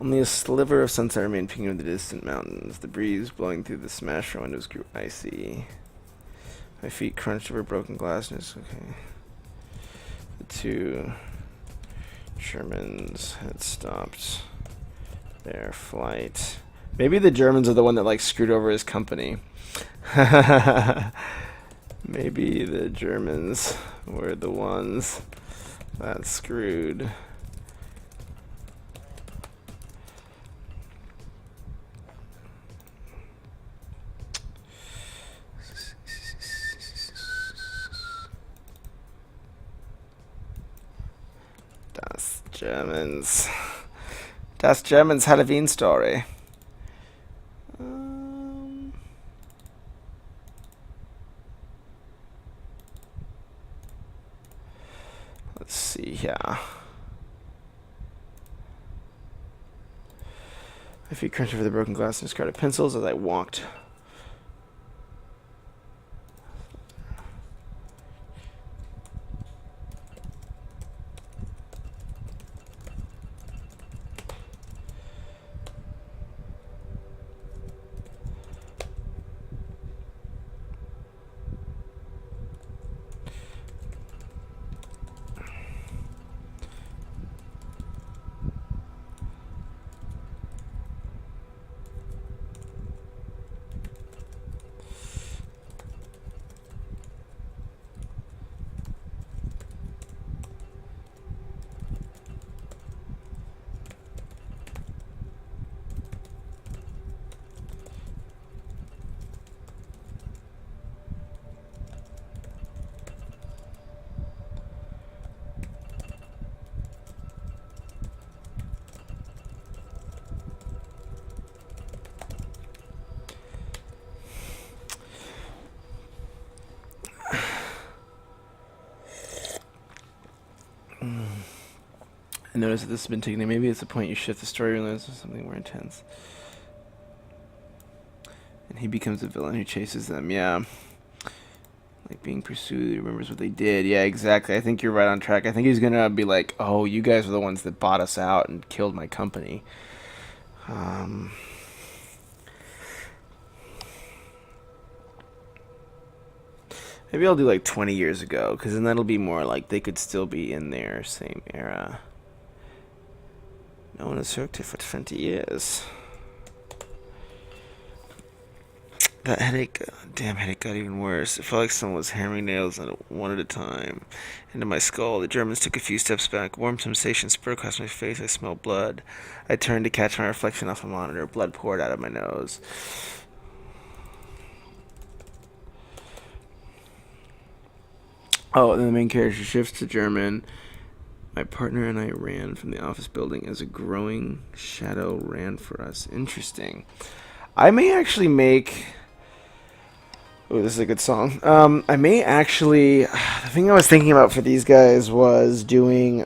Only a sliver of sunset remained peeking over the distant mountains. The breeze blowing through the smashed windows grew icy. My feet crunched over broken glass. Okay. The two Germans had stopped their flight. Maybe the Germans are the one that like screwed over his company. Maybe the Germans were the ones that screwed. Germans. Das Germans Halloween story. Let's see here. My feet crunched over the broken glass and discarded pencils as I walked. I noticed that this has been taken. Maybe it's the point you shift the story and learn something more intense. And he becomes a villain who chases them. Yeah. Like being pursued, he remembers what they did. Yeah, exactly. I think you're right on track. I think he's gonna be like, oh, you guys were the ones that bought us out and killed my company. Maybe I'll do like 20 years ago, because then that'll be more like they could still be in their same era. No one has worked here for 20 years. That headache, damn headache got even worse. It felt like someone was hammering nails on it one at a time into my skull. The Germans took a few steps back. Warm sensation spread across my face. I smelled blood. I turned to catch my reflection off a monitor. Blood poured out of my nose. Oh, and then the main character shifts to German. My partner and I ran from the office building as a growing shadow ran for us. Interesting. I may actually make... Oh, this is a good song. I may actually... The thing I was thinking about for these guys was doing...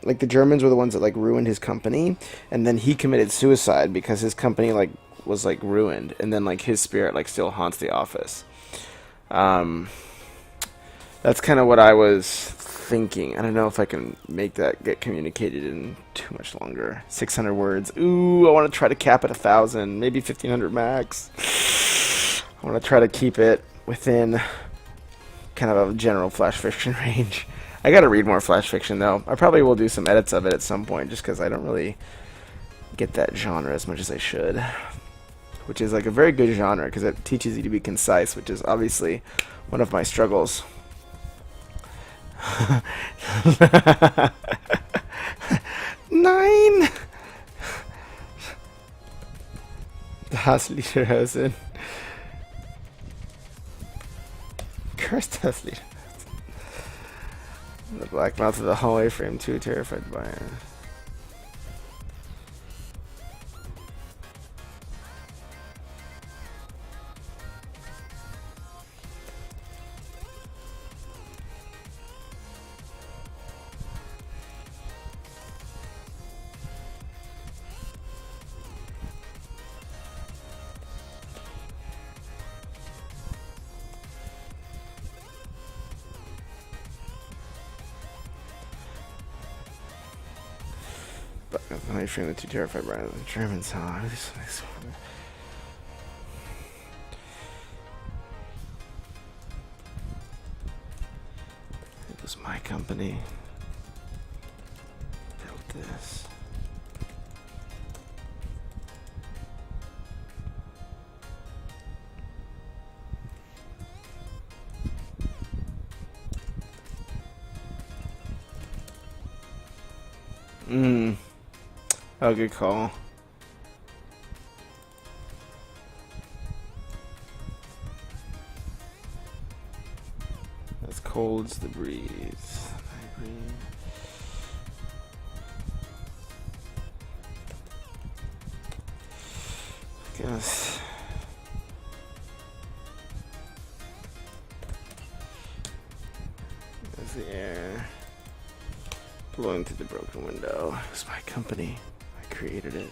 like, the Germans were the ones that, like, ruined his company. And then he committed suicide because his company, like, was, like, ruined. And then, like, his spirit, like, still haunts the office. That's kind of what I was thinking. I don't know if I can make that get communicated in too much longer. 600 words. Ooh, I want to try to cap at 1,000. Maybe 1,500 max. I want to try to keep it within kind of a general flash fiction range. I got to read more flash fiction, though. I probably will do some edits of it at some point, just because I don't really get that genre as much as I should. Which is like a very good genre, because it teaches you to be concise, which is obviously one of my struggles. 9. Das Liederhausen. Cursed Das Liederhausen. The black mouth of the hallway frame too, terrified by it. I frame the too terrified by the Germans. It was my company built this. Oh, good call. As cold as the breeze. I agree. I guess. There's the air blowing through the broken window. It was my company. I created it.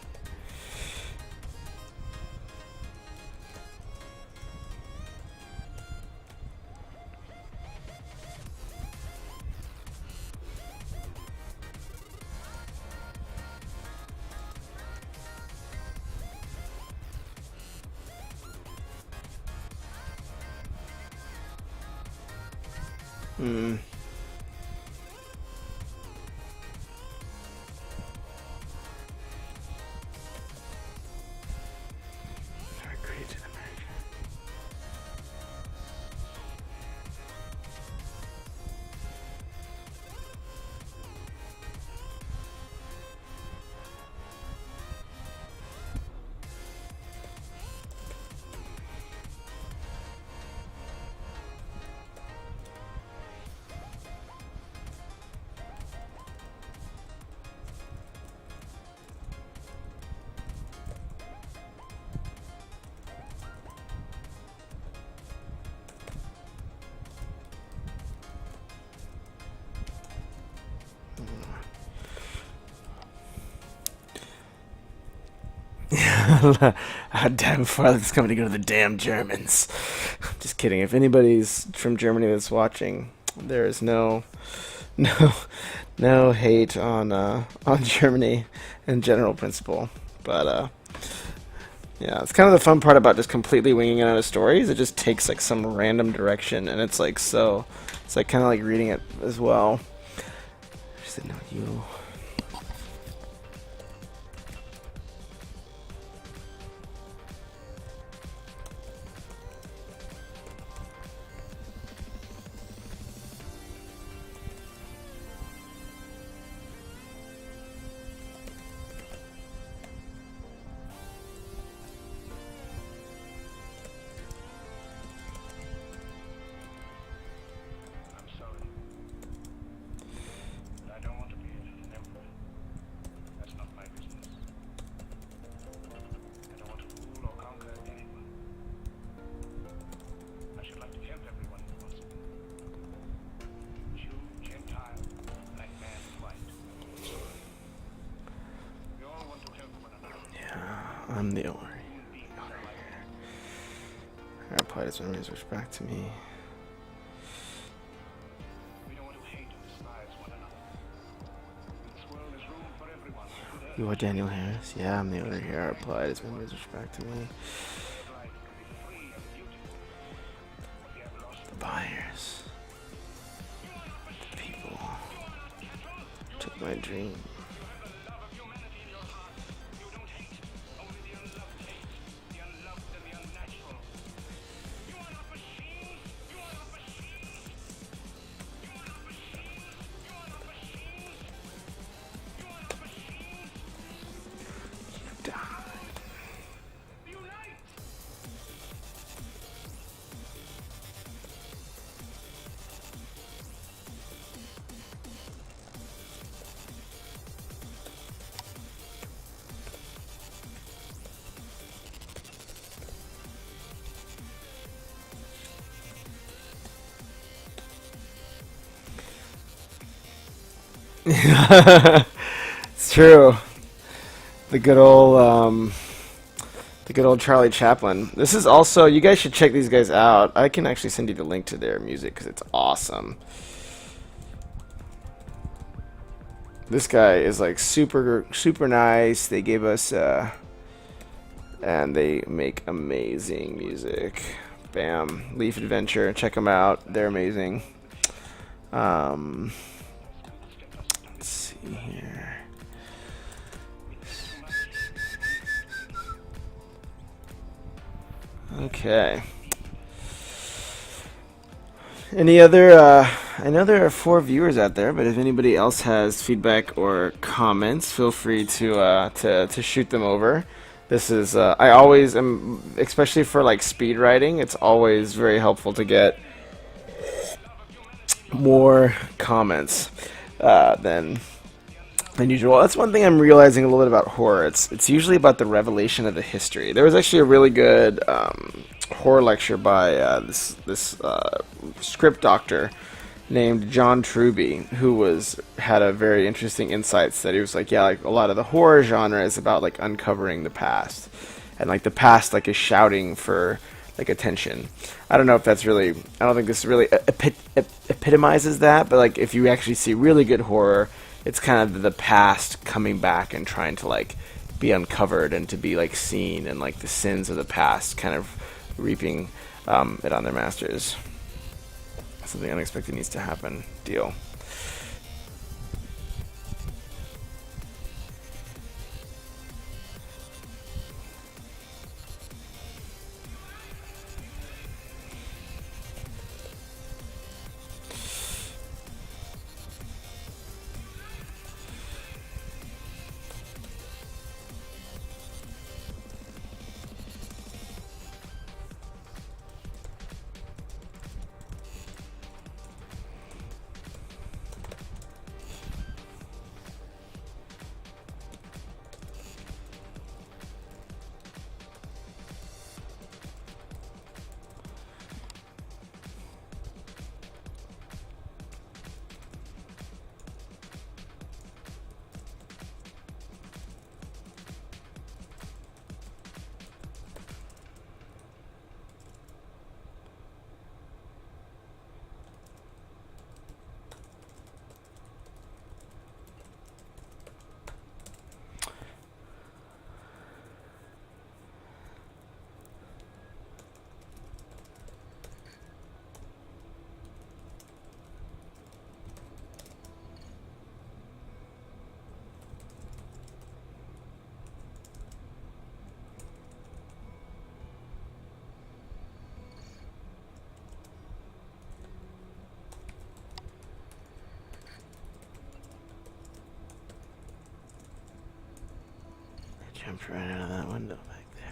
Damn farthing's coming to go to the damn Germans. Just kidding. If anybody's from Germany that's watching, there is no, no hate on Germany in general principle. But yeah, it's kind of the fun part about just completely winging it on a story. Is it just takes like some random direction, and it's like so. It's like kind of like reading it as well. She said, "No, you." I'm sorry, but I don't want to be an emperor. That's not my business. I don't want to rule or conquer anyone. I should like to help everyone if possible. Jew, Gentile, black man, white. We all want to help one another. Yeah, I'm the only. Human beings are like that. I applied his memories which back to me. We don't want to hate and despise one another. In this world, there's room for everyone. You are Daniel Harris? Yeah, I'm the owner here. I applied his memories which back to me. Life can be free and beautiful. But we have lost The buyers. The people. Took my dream. It's true. The good old, Charlie Chaplin. This is also, you guys should check these guys out. I can actually send you the link to their music because it's awesome. This guy is like super nice. They gave us, and they make amazing music. Bam, Leaf Adventure. Check them out. They're amazing. Let's see here. Okay. Any other, I know there are 4 viewers out there, but if anybody else has feedback or comments, feel free to shoot them over. This is, I always am, especially for like speed writing, it's always very helpful to get more comments than usual. That's one thing I'm realizing a little bit about horror. It's usually about the revelation of the history. There was actually a really good horror lecture by this script doctor named John Truby, who had a very interesting insights that he was like, yeah, like a lot of the horror genre is about like uncovering the past, and like the past like is shouting for like attention. I don't know if that's really, I don't think this really epitomizes that, but like if you actually see really good horror, it's kind of the past coming back and trying to like be uncovered and to be like seen, and like the sins of the past kind of reaping it on their masters. Something unexpected needs to happen. Deal. Jumped right out of that window back there.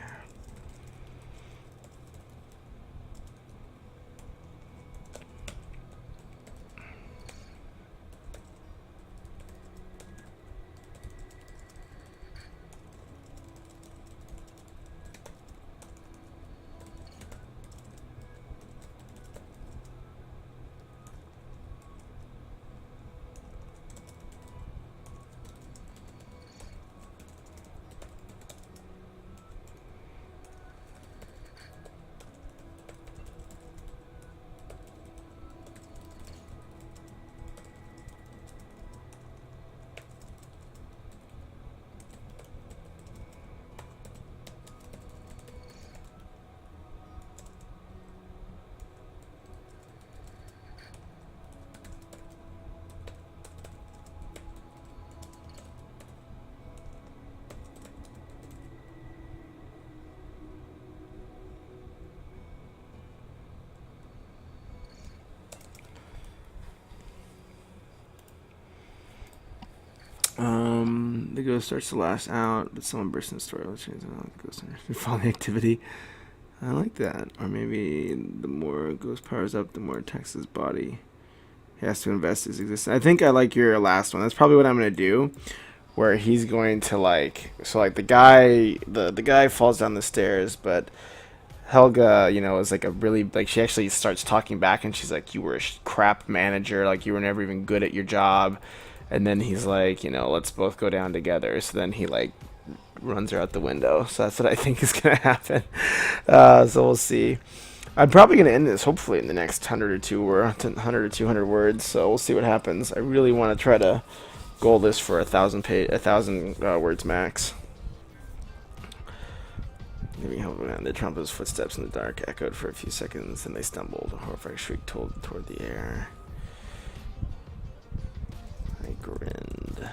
The ghost starts to lash out, but someone bursts in the story. Let's change the ghost and follow the activity. I like that. Or maybe the more ghost powers up, the more attacks his body. He has to invest his existence. I think I like your last one. That's probably what I'm gonna do. Where he's going to the guy falls down the stairs, but Helga, is like a really, she actually starts talking back, and she's like, you were a crap manager, like you were never even good at your job. And then he's like, let's both go down together. So then he runs her out the window. So that's what I think is gonna happen. So we'll see. I'm probably gonna end this hopefully in the next 100 or 200 words. So we'll see what happens. I really want to try to goal this for 1,000 words max. Maybe the trumpet's footsteps in the dark echoed for a few seconds, and they stumbled. A horrified shriek toward the air. I grinned.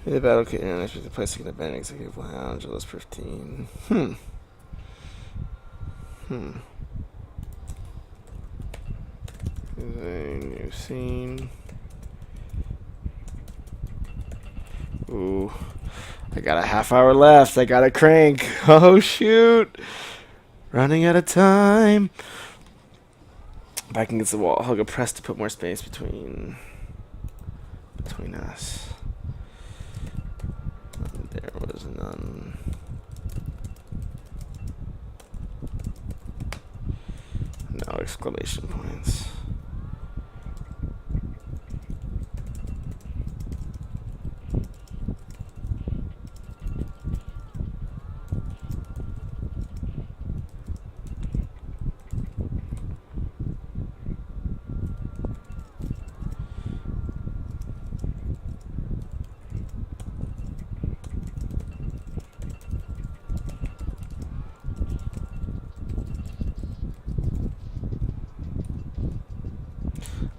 The battle kit is the place to get a band executive lounge. List 15. There's a new scene. Ooh. I got a half hour left. I gotta crank. Oh shoot. Running out of time. Back against the wall. Helga pressed to put more space between us. There was none. No exclamation points.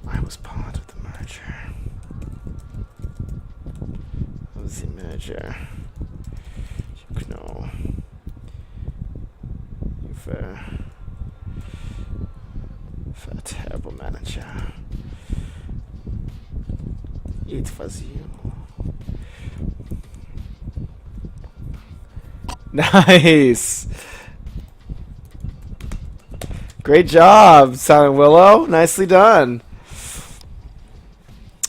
I was part of the merger. You know. You're a terrible manager. It was you. Nice! Great job, Silent Willow. Nicely done.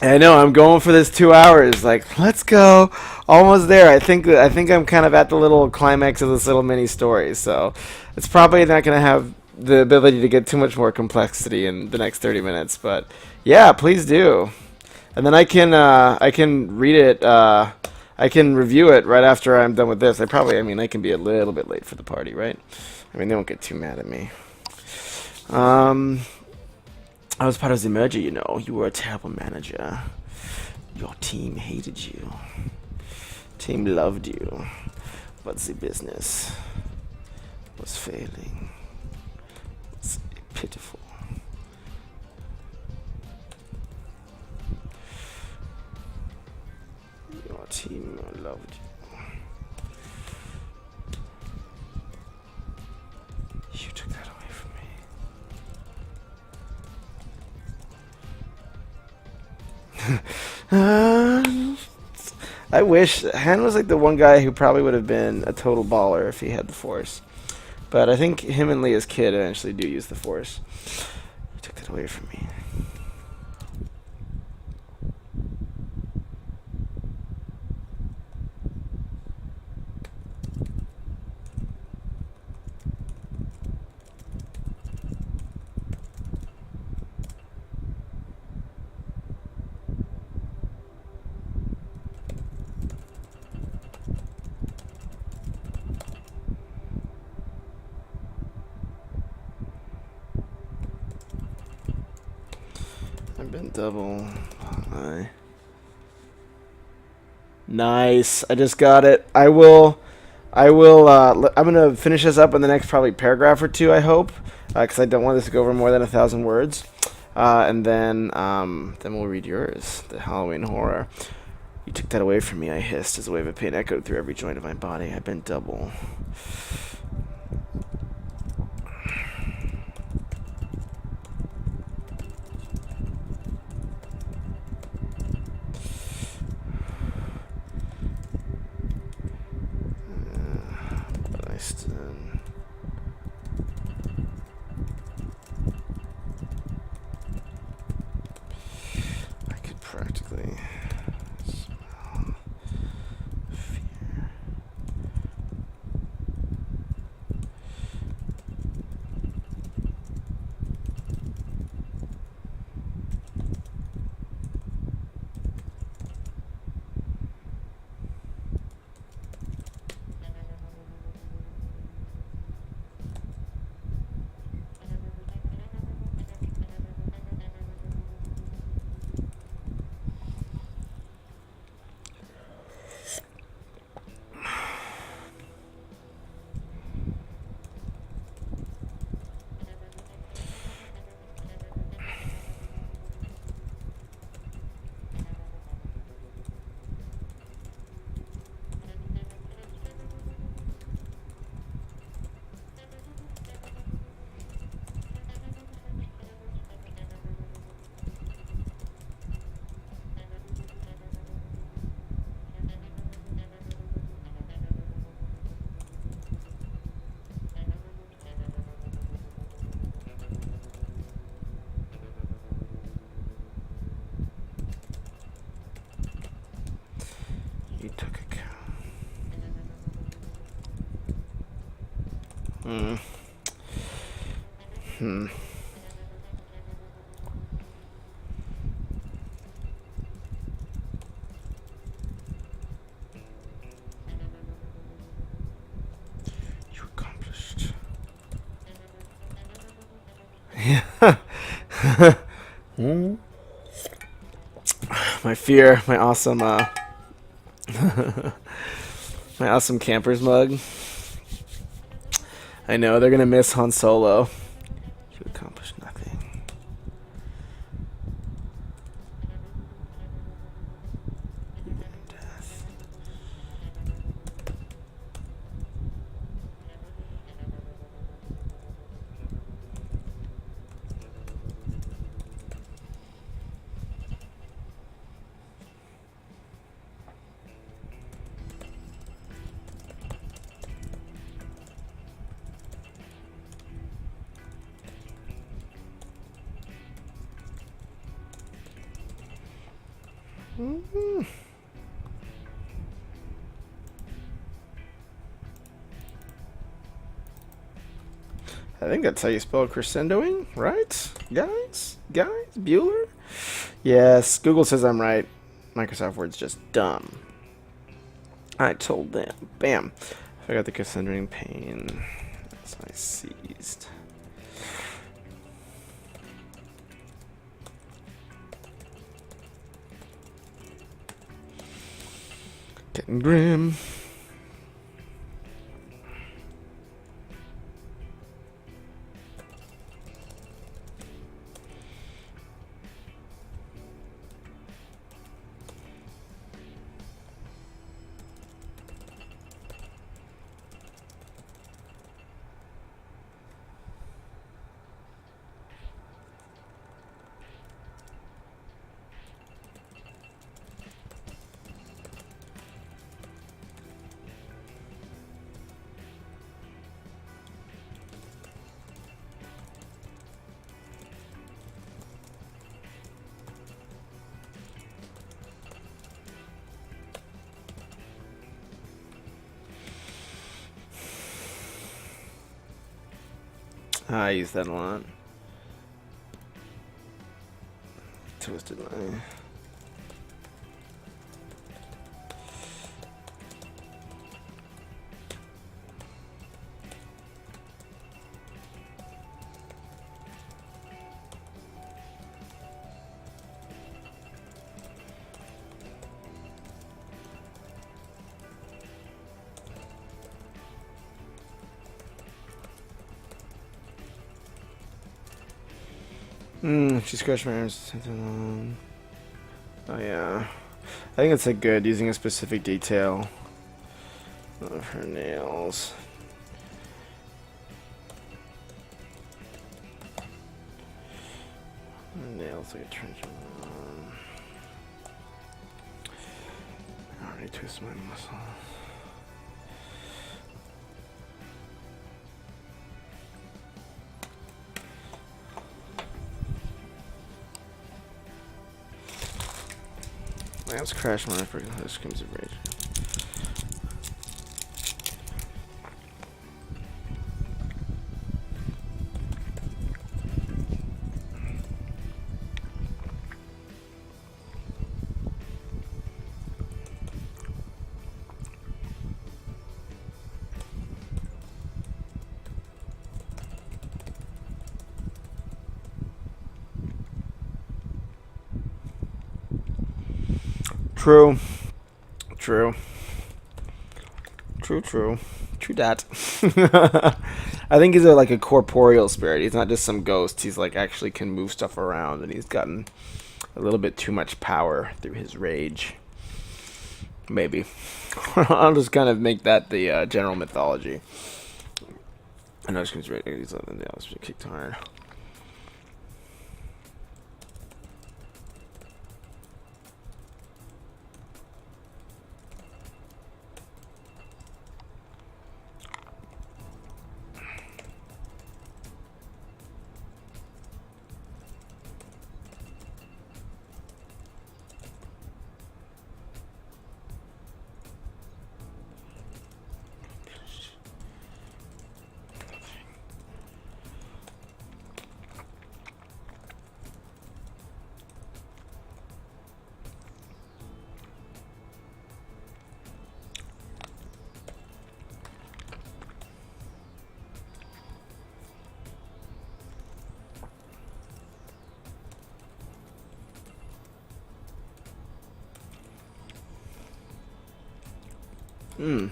I know, I'm going for this 2 hours. Let's go. Almost there. I think I'm kind of at the little climax of this little mini story. So it's probably not going to have the ability to get too much more complexity in the next 30 minutes. But yeah, please do. And then I can read it. I can review it right after I'm done with this. I can be a little bit late for the party, right? I mean, they won't get too mad at me. I was part of the merger, you know. You were a terrible manager. Your team hated you. Team loved you. But the business was failing. It's pitiful. Your team loved you. You took that away from me. I wish Han was like the one guy who probably would have been a total baller if he had the Force. But I think him and Leia's kid eventually do use the Force. You took that away from me. I've been double. Nice. I just got it. I'm gonna finish this up in the next probably paragraph or two. I hope, because I don't want this to go over more than 1,000 words. And then we'll read yours, the Halloween horror. You took that away from me, I hissed, as a wave of pain echoed through every joint of my body. I bent double. But I stood. I could practically smell fear. You took a cow. You accomplished. Yeah. My fear, my awesome my awesome campers mug. I know they're gonna miss Han Solo. You accomplished nothing. Even death. I think that's how you spell crescendoing, right? Guys? Bueller? Yes, Google says I'm right. Microsoft Word's just dumb. I told them. Bam. I got the crescendoing pane. So I seized. Getting grim. I use that a lot. Twisted line. She scratched my arms. Oh yeah. I think it's like good using a specific detail of her nails. Her nails like a trench on. I already twist my muscle. Let's crash when I freaking have Screams of Rage. True. True. True, true. True that. I think he's like a corporeal spirit. He's not just some ghost. He's like actually can move stuff around, and he's gotten a little bit too much power through his rage. Maybe. I'll just kind of make that the general mythology. I know he's ready. He's letting the others kicked hard. Hmm.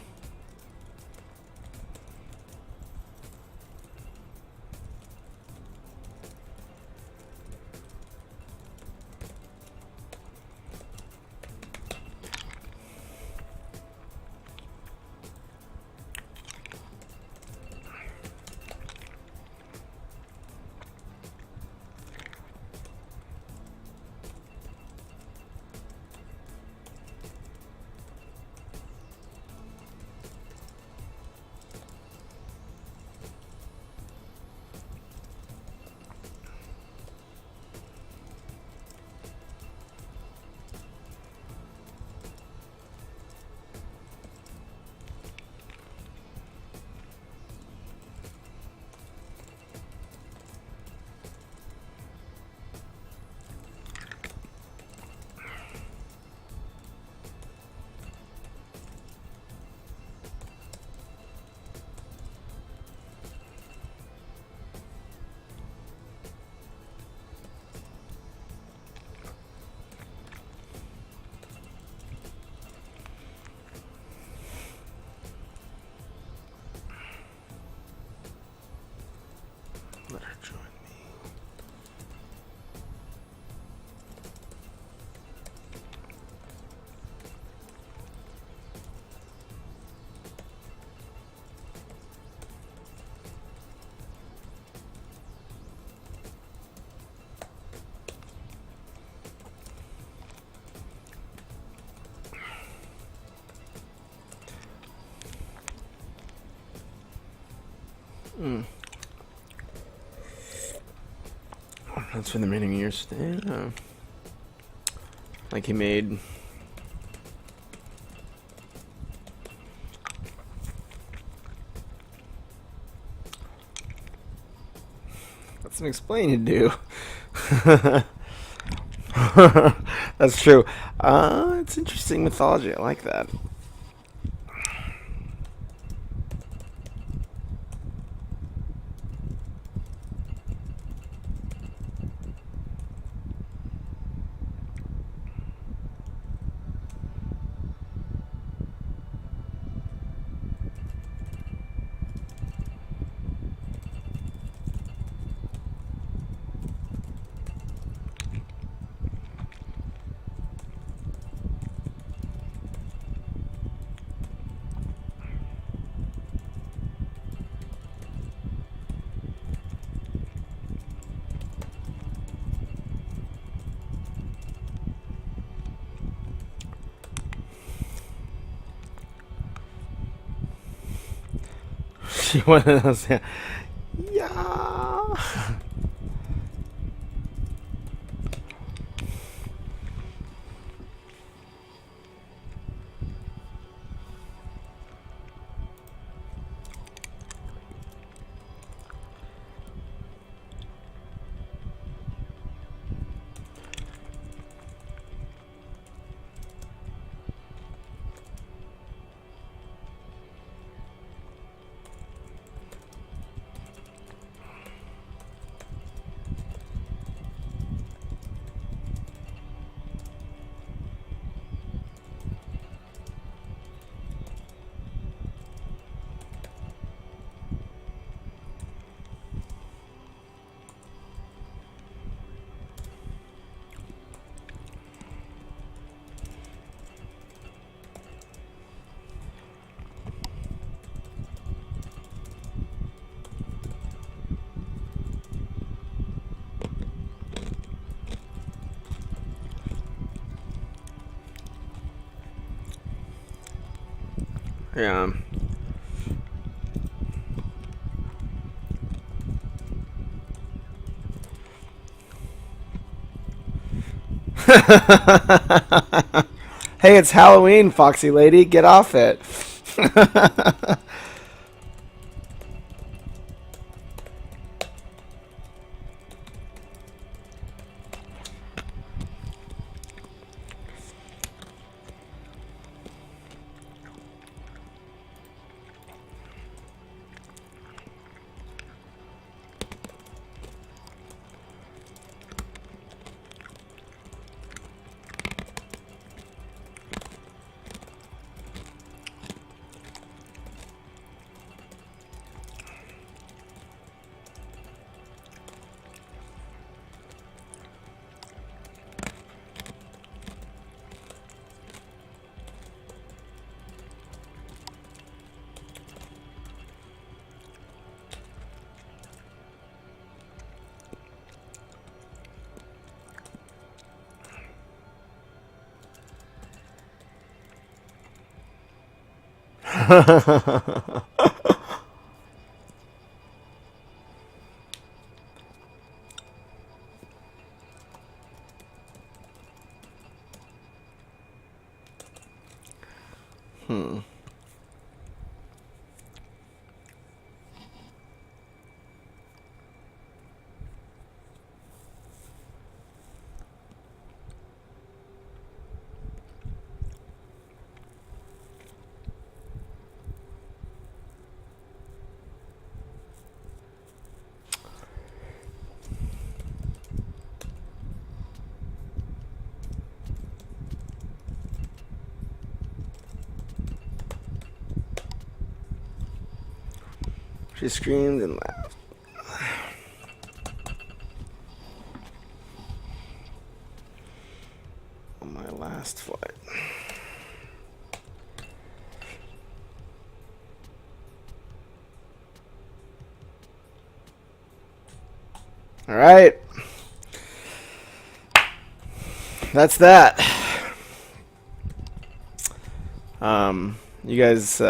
That's for the remaining years. Yeah. Like he made. That's some explaining to do. That's true. It's interesting mythology. I like that. She was. Yeah. Yeah. Hey, it's Halloween, Foxy Lady. Get off it. Hmm. She screamed and laughed. On my last flight. All right. That's that. You guys,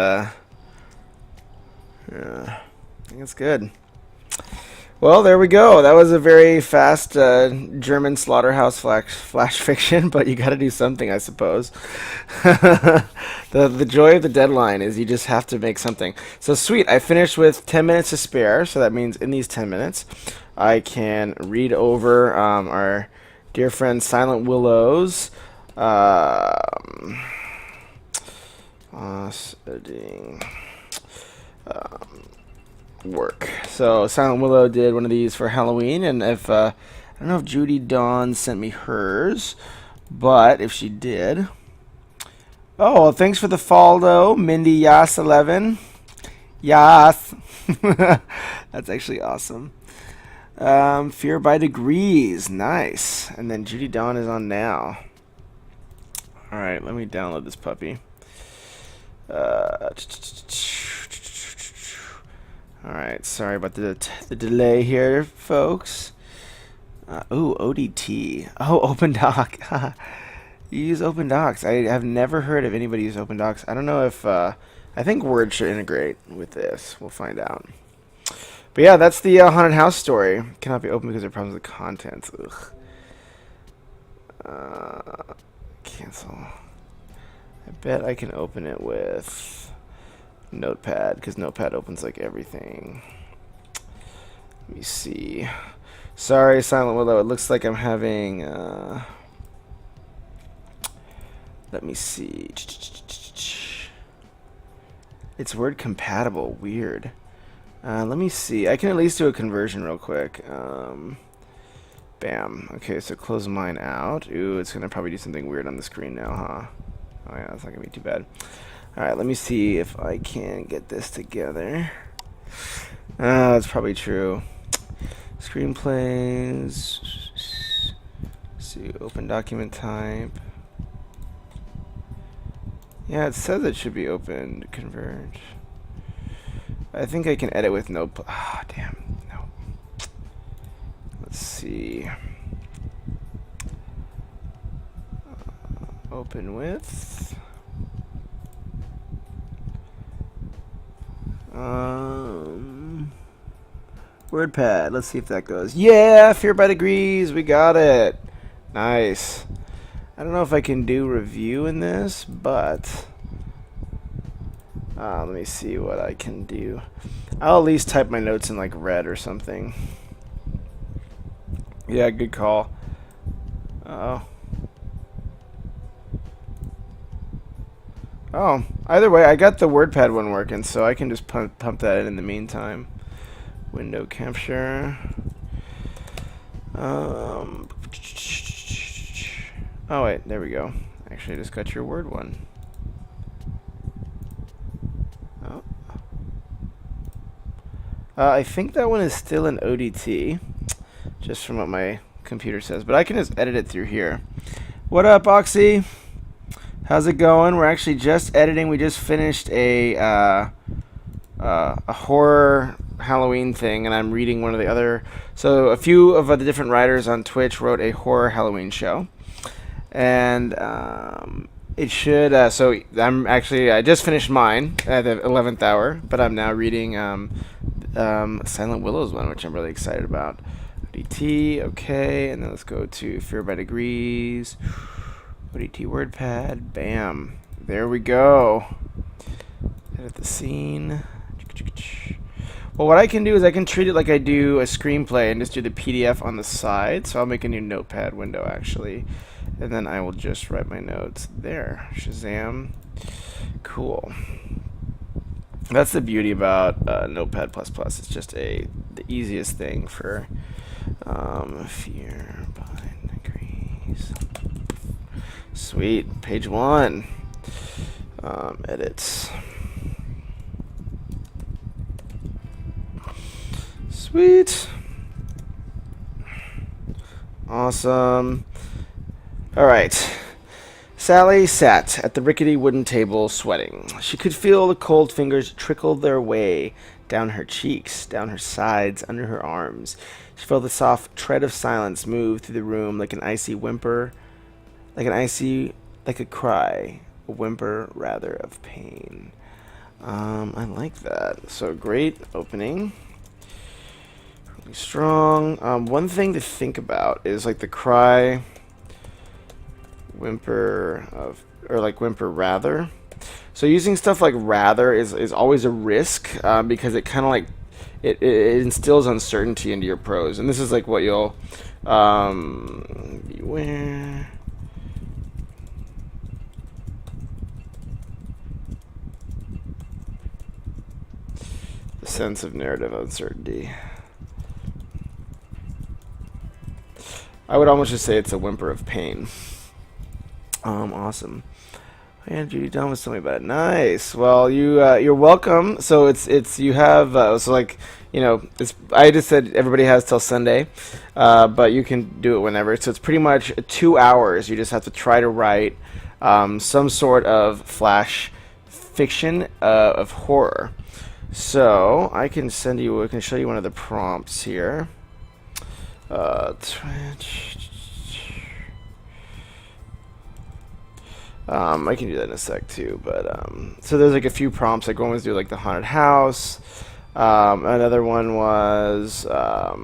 think it's good. Well, there we go. That was a very fast German slaughterhouse flash fiction, but you got to do something, I suppose. The joy of the deadline is you just have to make something. So sweet, I finished with 10 minutes to spare, so that means in these 10 minutes I can read over our dear friend Silent Willow's studying work. So Silent Willow did one of these for Halloween, and if I don't know if Judy Dawn sent me hers, but if she did, oh well, thanks for the follow, Mindy Yas 11. Yas, that's actually awesome. Fear by Degrees, nice. And then Judy Dawn is on now. All right, let me download this puppy. Alright, sorry about the delay here, folks. Ooh, ODT. Oh, OpenDoc. You use OpenDocs. I have never heard of anybody use OpenDocs. I don't know if... I think Word should integrate with this. We'll find out. But yeah, that's the haunted house story. Cannot be opened because there are problems with the contents. Ugh. Cancel. I bet I can open it with... Notepad, because Notepad opens like everything. Let me see. Sorry, Silent Willow. It looks like I'm having. Let me see. It's Word compatible. Weird. Let me see. I can at least do a conversion real quick. Bam. Okay, so close mine out. Ooh, it's gonna probably do something weird on the screen now, huh? Oh yeah, that's not gonna be too bad. Alright, let me see if I can get this together. That's probably true. Screenplays. See, open document type. Yeah, it says it should be opened. Converge. I think I can edit with no. Ah, damn. No. Let's see. Open with. WordPad. Let's see if that goes. Yeah, Fear by Degrees. We got it. Nice. I don't know if I can do review in this, but let me see what I can do. I'll at least type my notes in like red or something. Yeah, good call. Oh. Oh, either way, I got the WordPad one working, so I can just pump that in the meantime. Window capture. Oh, wait, there we go. Actually, I just got your Word one. Oh. I think that one is still in ODT, just from what my computer says, but I can just edit it through here. What up, Oxy? How's it going? We're actually just editing. We just finished a horror Halloween thing, and I'm reading one of the other. So a few of the different writers on Twitch wrote a horror Halloween show, and it should. So I just finished mine at the 11th hour, but I'm now reading Silent Willow's one, which I'm really excited about. ODT, okay, and then let's go to Fear by Degrees. ODT WordPad, bam, there we go. Edit the scene. Well, what I can do is I can treat it like I do a screenplay and just do the PDF on the side. So I'll make a new Notepad window actually, and then I will just write my notes there. Shazam. Cool. That's the beauty about Notepad++. It's just the easiest thing for Fear by Degrees. Sweet. Page 1. Edits. Sweet. Awesome. Alright. Sally sat at the rickety wooden table, sweating. She could feel the cold fingers trickle their way down her cheeks, down her sides, under her arms. She felt the soft tread of silence move through the room like an icy whimper, like a cry, a whimper rather of pain. I like that. So great opening. strong. One thing to think about is like the cry, whimper of, or like whimper rather. So using stuff like rather is always a risk because it kind of like it instills uncertainty into your prose, and this is like what you'll beware. The sense of narrative uncertainty. I would almost just say it's a whimper of pain. Awesome. Andrew Dunn was telling me about it. Nice. Well, you're welcome. So it's you have so like it's I just said everybody has till Sunday, but you can do it whenever. So it's pretty much 2 hours. You just have to try to write some sort of flash fiction of horror. So I can show you one of the prompts here. I can do that in a sec too, but so there's like a few prompts. Like one was do like the haunted house. Another one was I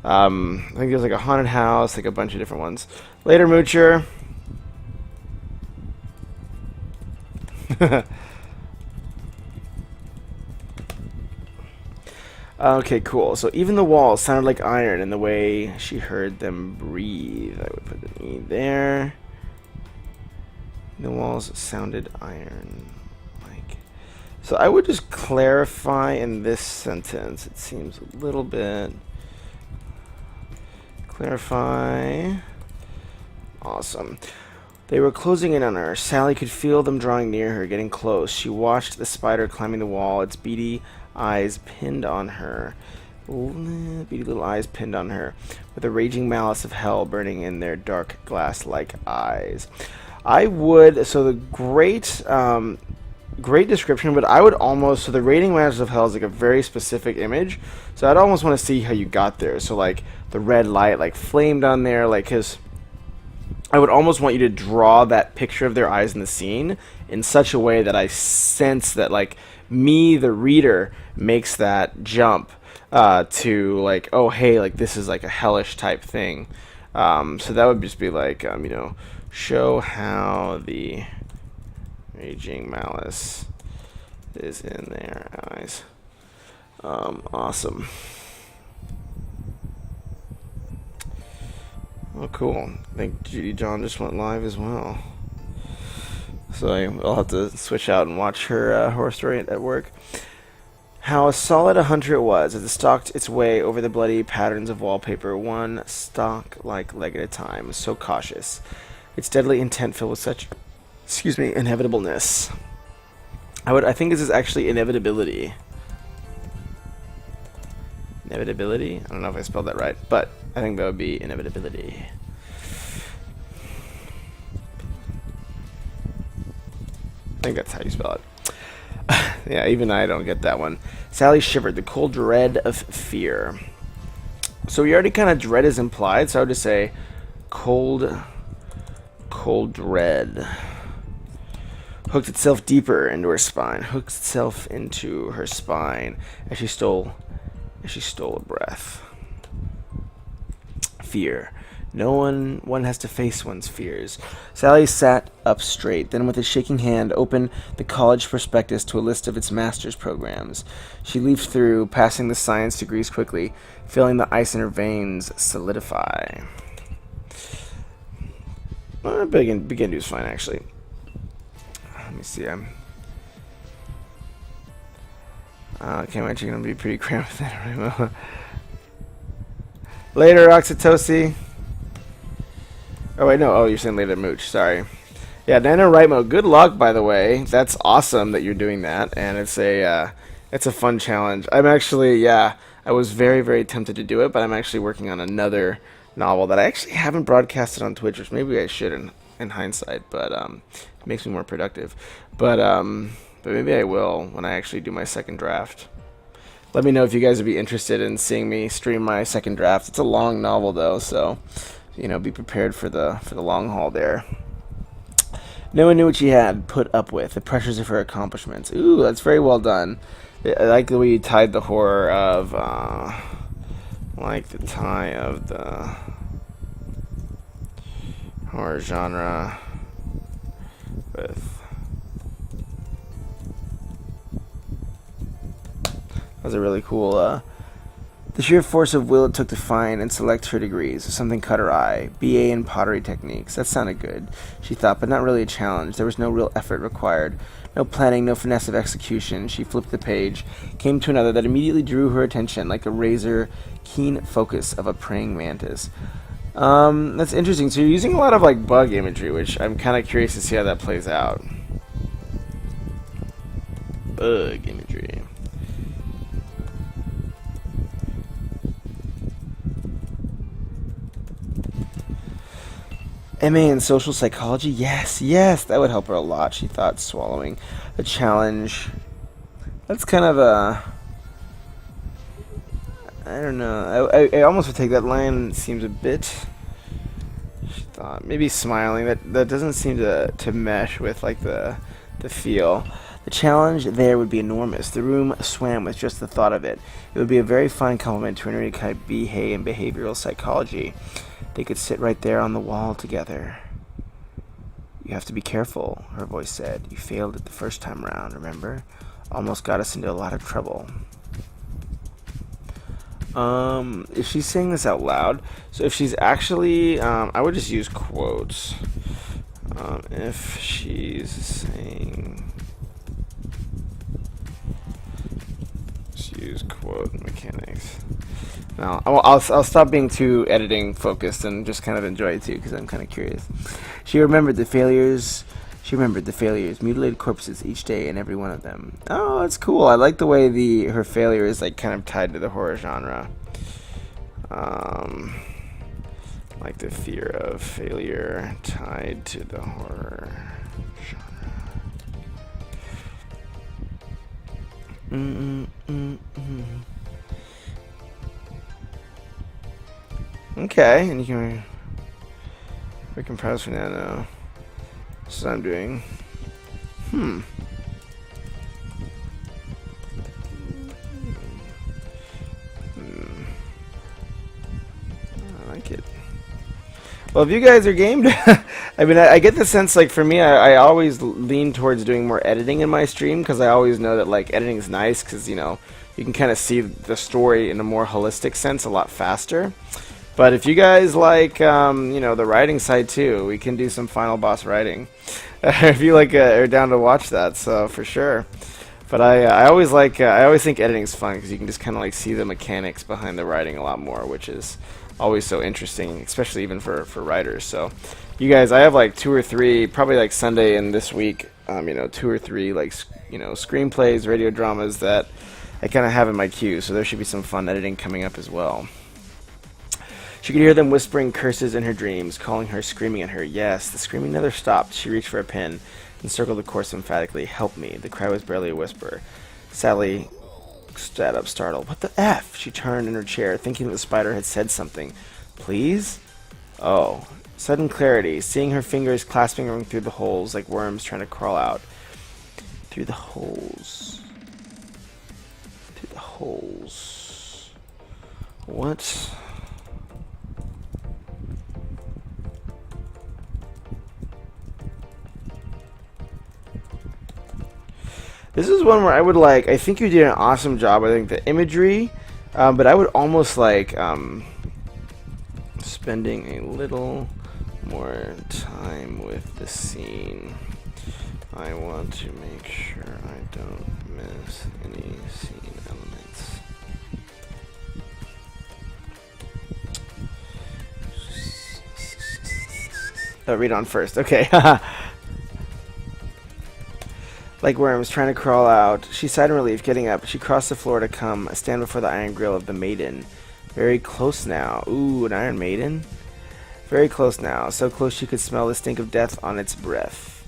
think there's like a haunted house, like a bunch of different ones. Later, Moocher. Okay, cool. So even the walls sounded like iron in the way she heard them breathe. I would put an E there. The walls sounded iron. Like, so I would just clarify in this sentence. It seems a little bit. Clarify. Awesome. They were closing in on her. Sally could feel them drawing near her, getting close. She watched the spider climbing the wall, its beady eyes pinned on her. Beady little eyes pinned on her, with a raging malice of hell burning in their dark glass-like eyes. I would, so the great description, but I would almost, so the raging malice of hell is like a very specific image, so I'd almost want to see how you got there. So like the red light like flamed on there, like, because I would almost want you to draw that picture of their eyes in the scene in such a way that I sense that like me, the reader, makes that jump to like, oh hey, like this is like a hellish type thing. So that would just be like show how the raging malice is in their eyes. Awesome. Oh, cool. I think Judy John just went live as well. So I'll have to switch out and watch her horror story at work. How solid a hunter it was as it stalked its way over the bloody patterns of wallpaper, one stalk-like leg at a time, so cautious. Its deadly intent filled with such, inevitableness. I think this is actually inevitability. Inevitability? I don't know if I spelled that right, but I think that would be inevitability. I think that's how you spell it. Yeah, even I don't get that one. Sally shivered, the cold dread of fear. So we already kind of dread is implied, so I would just say cold dread. Hooked itself deeper into her spine. Hooked itself into her spine as she stole a breath. Fear. One has to face one's fears. Sally sat up straight, then with a shaking hand opened the college prospectus to a list of its master's programs. She leafed through, passing the science degrees quickly, feeling the ice in her veins solidify. Begin to is fine, actually. Let me see. I can't imagine you're going to be pretty cramped with that right. Later, Oxytocin. Oh, wait, no. Oh, you're saying later, Mooch. Sorry. Yeah, NaNoWriMo. Good luck, by the way. That's awesome that you're doing that, and it's a fun challenge. I'm actually, I was very, very tempted to do it, but I'm actually working on another novel that I actually haven't broadcasted on Twitch, which maybe I should in hindsight, but it makes me more productive. But maybe I will when I actually do my second draft. Let me know if you guys would be interested in seeing me stream my second draft. It's a long novel, though, so be prepared for the long haul there. No one knew what she had put up with, the pressures of her accomplishments. Ooh, that's very well done. I like the way you tied the horror of, like the tie of the horror genre with. That was a really cool. The sheer force of will it took to find and select her degrees. Something caught her eye. BA in pottery techniques. That sounded good, she thought, but not really a challenge. There was no real effort required. No planning, no finesse of execution. She flipped the page, came to another that immediately drew her attention, like a razor-keen focus of a praying mantis. That's interesting. So you're using a lot of like bug imagery, which I'm kind of curious to see how that plays out. Bug imagery. MA in social psychology? Yes, that would help her a lot, she thought, swallowing. A challenge. That's kind of a... I don't know. I almost would take that line. It seems a bit... She thought. Maybe smiling. That doesn't seem to mesh with, like, the feel. The challenge there would be enormous. The room swam with just the thought of it. It would be a very fine compliment to Enrique Behé in behavioral psychology. They could sit right there on the wall together. You have to be careful, her voice said. You failed it the first time around, remember? Almost got us into a lot of trouble. Is she saying this out loud? So if she's actually, I would just use quotes. If she's saying... Just use quote mechanics. Now, I'll stop being too editing focused and just kind of enjoy it too, because I'm kind of curious. She remembered the failures. Mutilated corpses each day, and every one of them. Oh, that's cool. I like the way her failure is like kind of tied to the horror genre. Like the fear of failure tied to the horror genre. Okay, and you can recompose for now. No. That's what I'm doing. I like it. Well, if you guys are game, I mean, I get the sense, like, for me, I always lean towards doing more editing in my stream, because I always know that, like, editing is nice, because, you know, you can kind of see the story in a more holistic sense a lot faster. But if you guys like, you know, the writing side too, we can do some Final Boss writing. If you like, are down to watch that, so for sure. But I always like, I always think editing is fun because you can just kind of like see the mechanics behind the writing a lot more, which is always so interesting, especially even for writers. So, you guys, I have like 2 or 3, probably like Sunday and this week, you know, 2 or 3 like, you know, screenplays, radio dramas that I kind of have in my queue. So there should be some fun editing coming up as well. She could hear them whispering curses in her dreams, calling her, screaming at her. Yes, the screaming never stopped. She reached for a pen and circled the course emphatically. Help me. The cry was barely a whisper. Sally sat up, startled. What the F? She turned in her chair, thinking that the spider had said something. Please? Oh. Sudden clarity, seeing her fingers clasping her through the holes like worms trying to crawl out. Through the holes. Through the holes. What? This is one where I would like, I think you did an awesome job. I think the imagery, but I would almost like spending a little more time with the scene. I want to make sure I don't miss any scene elements. Oh, read on first. Okay. Like worms trying to crawl out. She sighed in relief, getting up. She crossed the floor to come, stand before the iron grill of the maiden. Very close now. Ooh, an Iron Maiden? Very close now. So close she could smell the stink of death on its breath.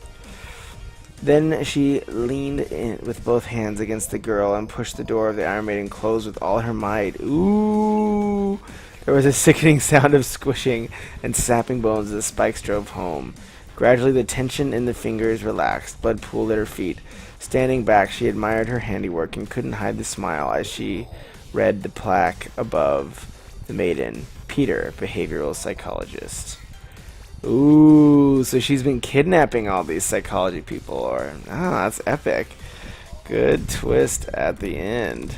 Then she leaned in with both hands against the girl and pushed the door of the Iron Maiden closed with all her might. Ooh! There was a sickening sound of squishing and sapping bones as the spikes drove home. Gradually, the tension in the fingers relaxed. Blood pooled at her feet. Standing back, she admired her handiwork and couldn't hide the smile as she read the plaque above the maiden. Peter, behavioral psychologist. Ooh, so she's been kidnapping all these psychology people. Or, oh, that's epic. Good twist at the end.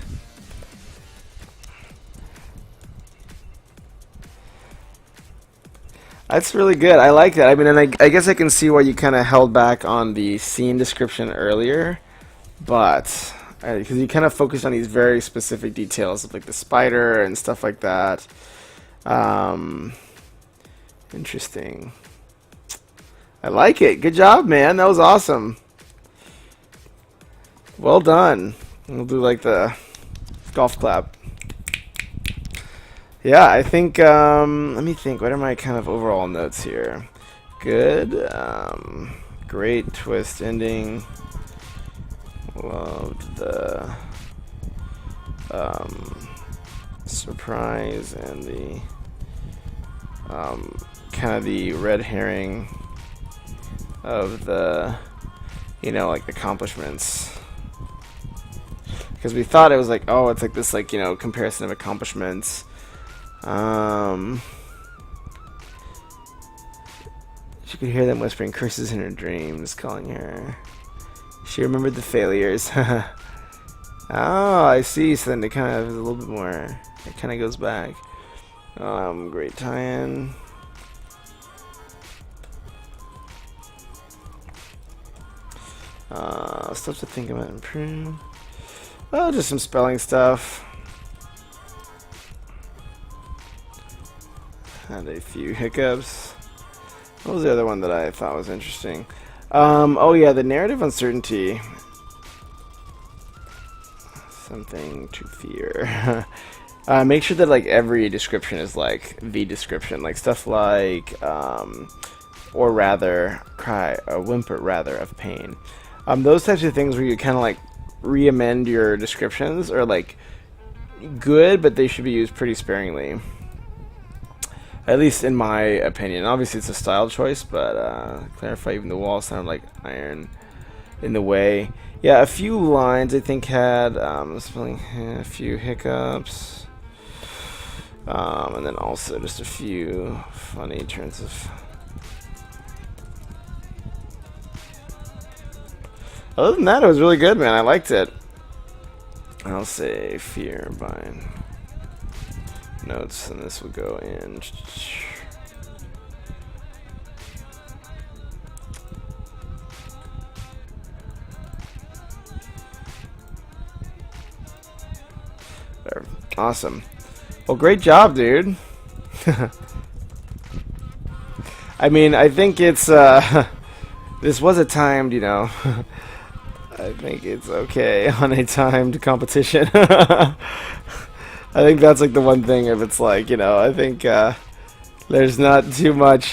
That's really good. I like that. I mean, and I guess I can see why you kind of held back on the scene description earlier, but because you kind of focused on these very specific details of like the spider and stuff like that. Interesting. I like it. Good job, man. That was awesome. Well done. We'll do like the golf clap. Yeah, I think, let me think, what are my kind of overall notes here? Good, great twist ending, loved the, surprise and the, kind of the red herring of the, you know, like, accomplishments. Because we thought it was like, oh, it's like this, like, you know, comparison of accomplishments. She could hear them whispering curses in her dreams, calling her. She remembered the failures. Oh, I see. So then it kind of is a little bit more. It kind of goes back. Great tie-in. Stuff to think about and improve. Well, just some spelling stuff. Had a few hiccups. What was the other one that I thought was interesting? Oh yeah, the narrative uncertainty. Something to fear. Make sure that like every description is like the description, like stuff like, or rather, cry, a whimper rather of pain. Those types of things where you kind of like re-amend your descriptions are like good, but they should be used pretty sparingly. At least in my opinion. Obviously it's a style choice, but clarify even the wall sounded like iron in the way. Yeah, a few lines I think had spelling, a few hiccups. And then also just a few funny turns of... Other than that, it was really good, man. I liked it. I'll say fear by notes, and this will go in. There. Awesome. Well, great job, dude. I mean, I think it's this was a timed, you know. I think it's okay on a timed competition. I think that's like the one thing if it's like, you know, I think there's not too much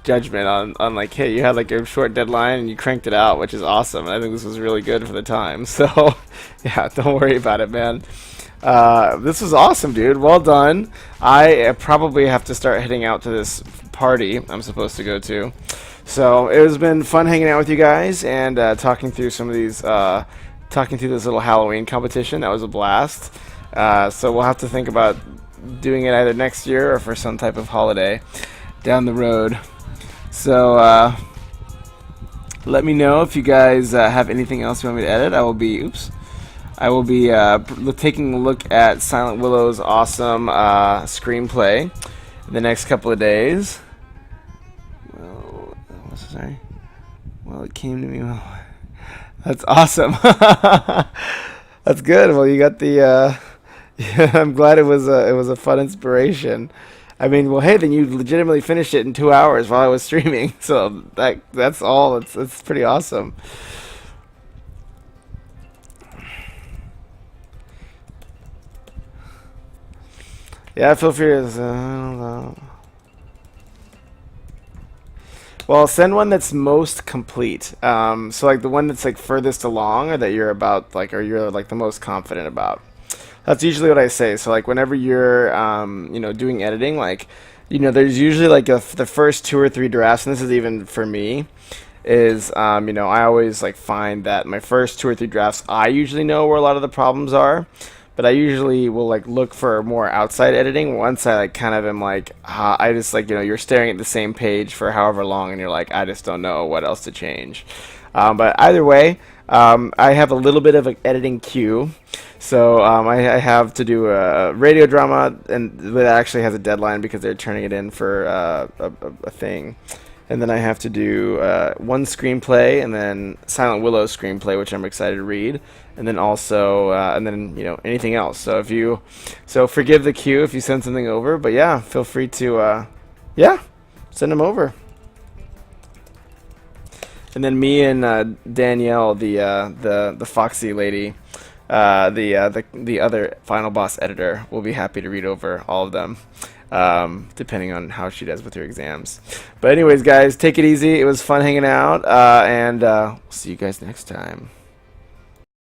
judgment on like, hey, you had like a short deadline and you cranked it out, which is awesome. And I think this was really good for the time. So yeah, don't worry about it, man. This was awesome, dude. Well done. I probably have to start heading out to this party I'm supposed to go to. So it has been fun hanging out with you guys and talking through some of these, talking through this little Halloween competition. That was a blast. So we'll have to think about doing it either next year or for some type of holiday down the road. So let me know if you guys have anything else you want me to edit. I will be taking a look at Silent Willow's awesome screenplay in the next couple of days. Sorry. Well, it came to me. Well, that's awesome. That's good. Well, you got the. Yeah, I'm glad it was a fun inspiration. I mean, well, hey, then you legitimately finished it in 2 hours while I was streaming. So that's all. It's pretty awesome. Yeah, feel free to. Well, send one that's most complete. So like the one that's like furthest along, or that you're about like, or you're like the most confident about. That's usually what I say. So like whenever you're, you know, doing editing, like there's usually like the first 2 or 3 drafts, and this is even for me, is I always like find that my first 2 or 3 drafts, I usually know where a lot of the problems are, but I usually will like look for more outside editing once I like kind of am like, I just like, you're staring at the same page for however long, and you're like, I just don't know what else to change. But either way, I have a little bit of an editing queue. So I have to do a radio drama, and that actually has a deadline because they're turning it in for a thing. And then I have to do one screenplay, and then Silent Willow screenplay, which I'm excited to read, and then also anything else. So forgive the queue if you send something over, but yeah, feel free to send them over. And then me and Danielle, the Foxy lady, the other Final Boss editor, will be happy to read over all of them, depending on how she does with her exams. But anyways, guys, take it easy. It was fun hanging out, and we'll see you guys next time.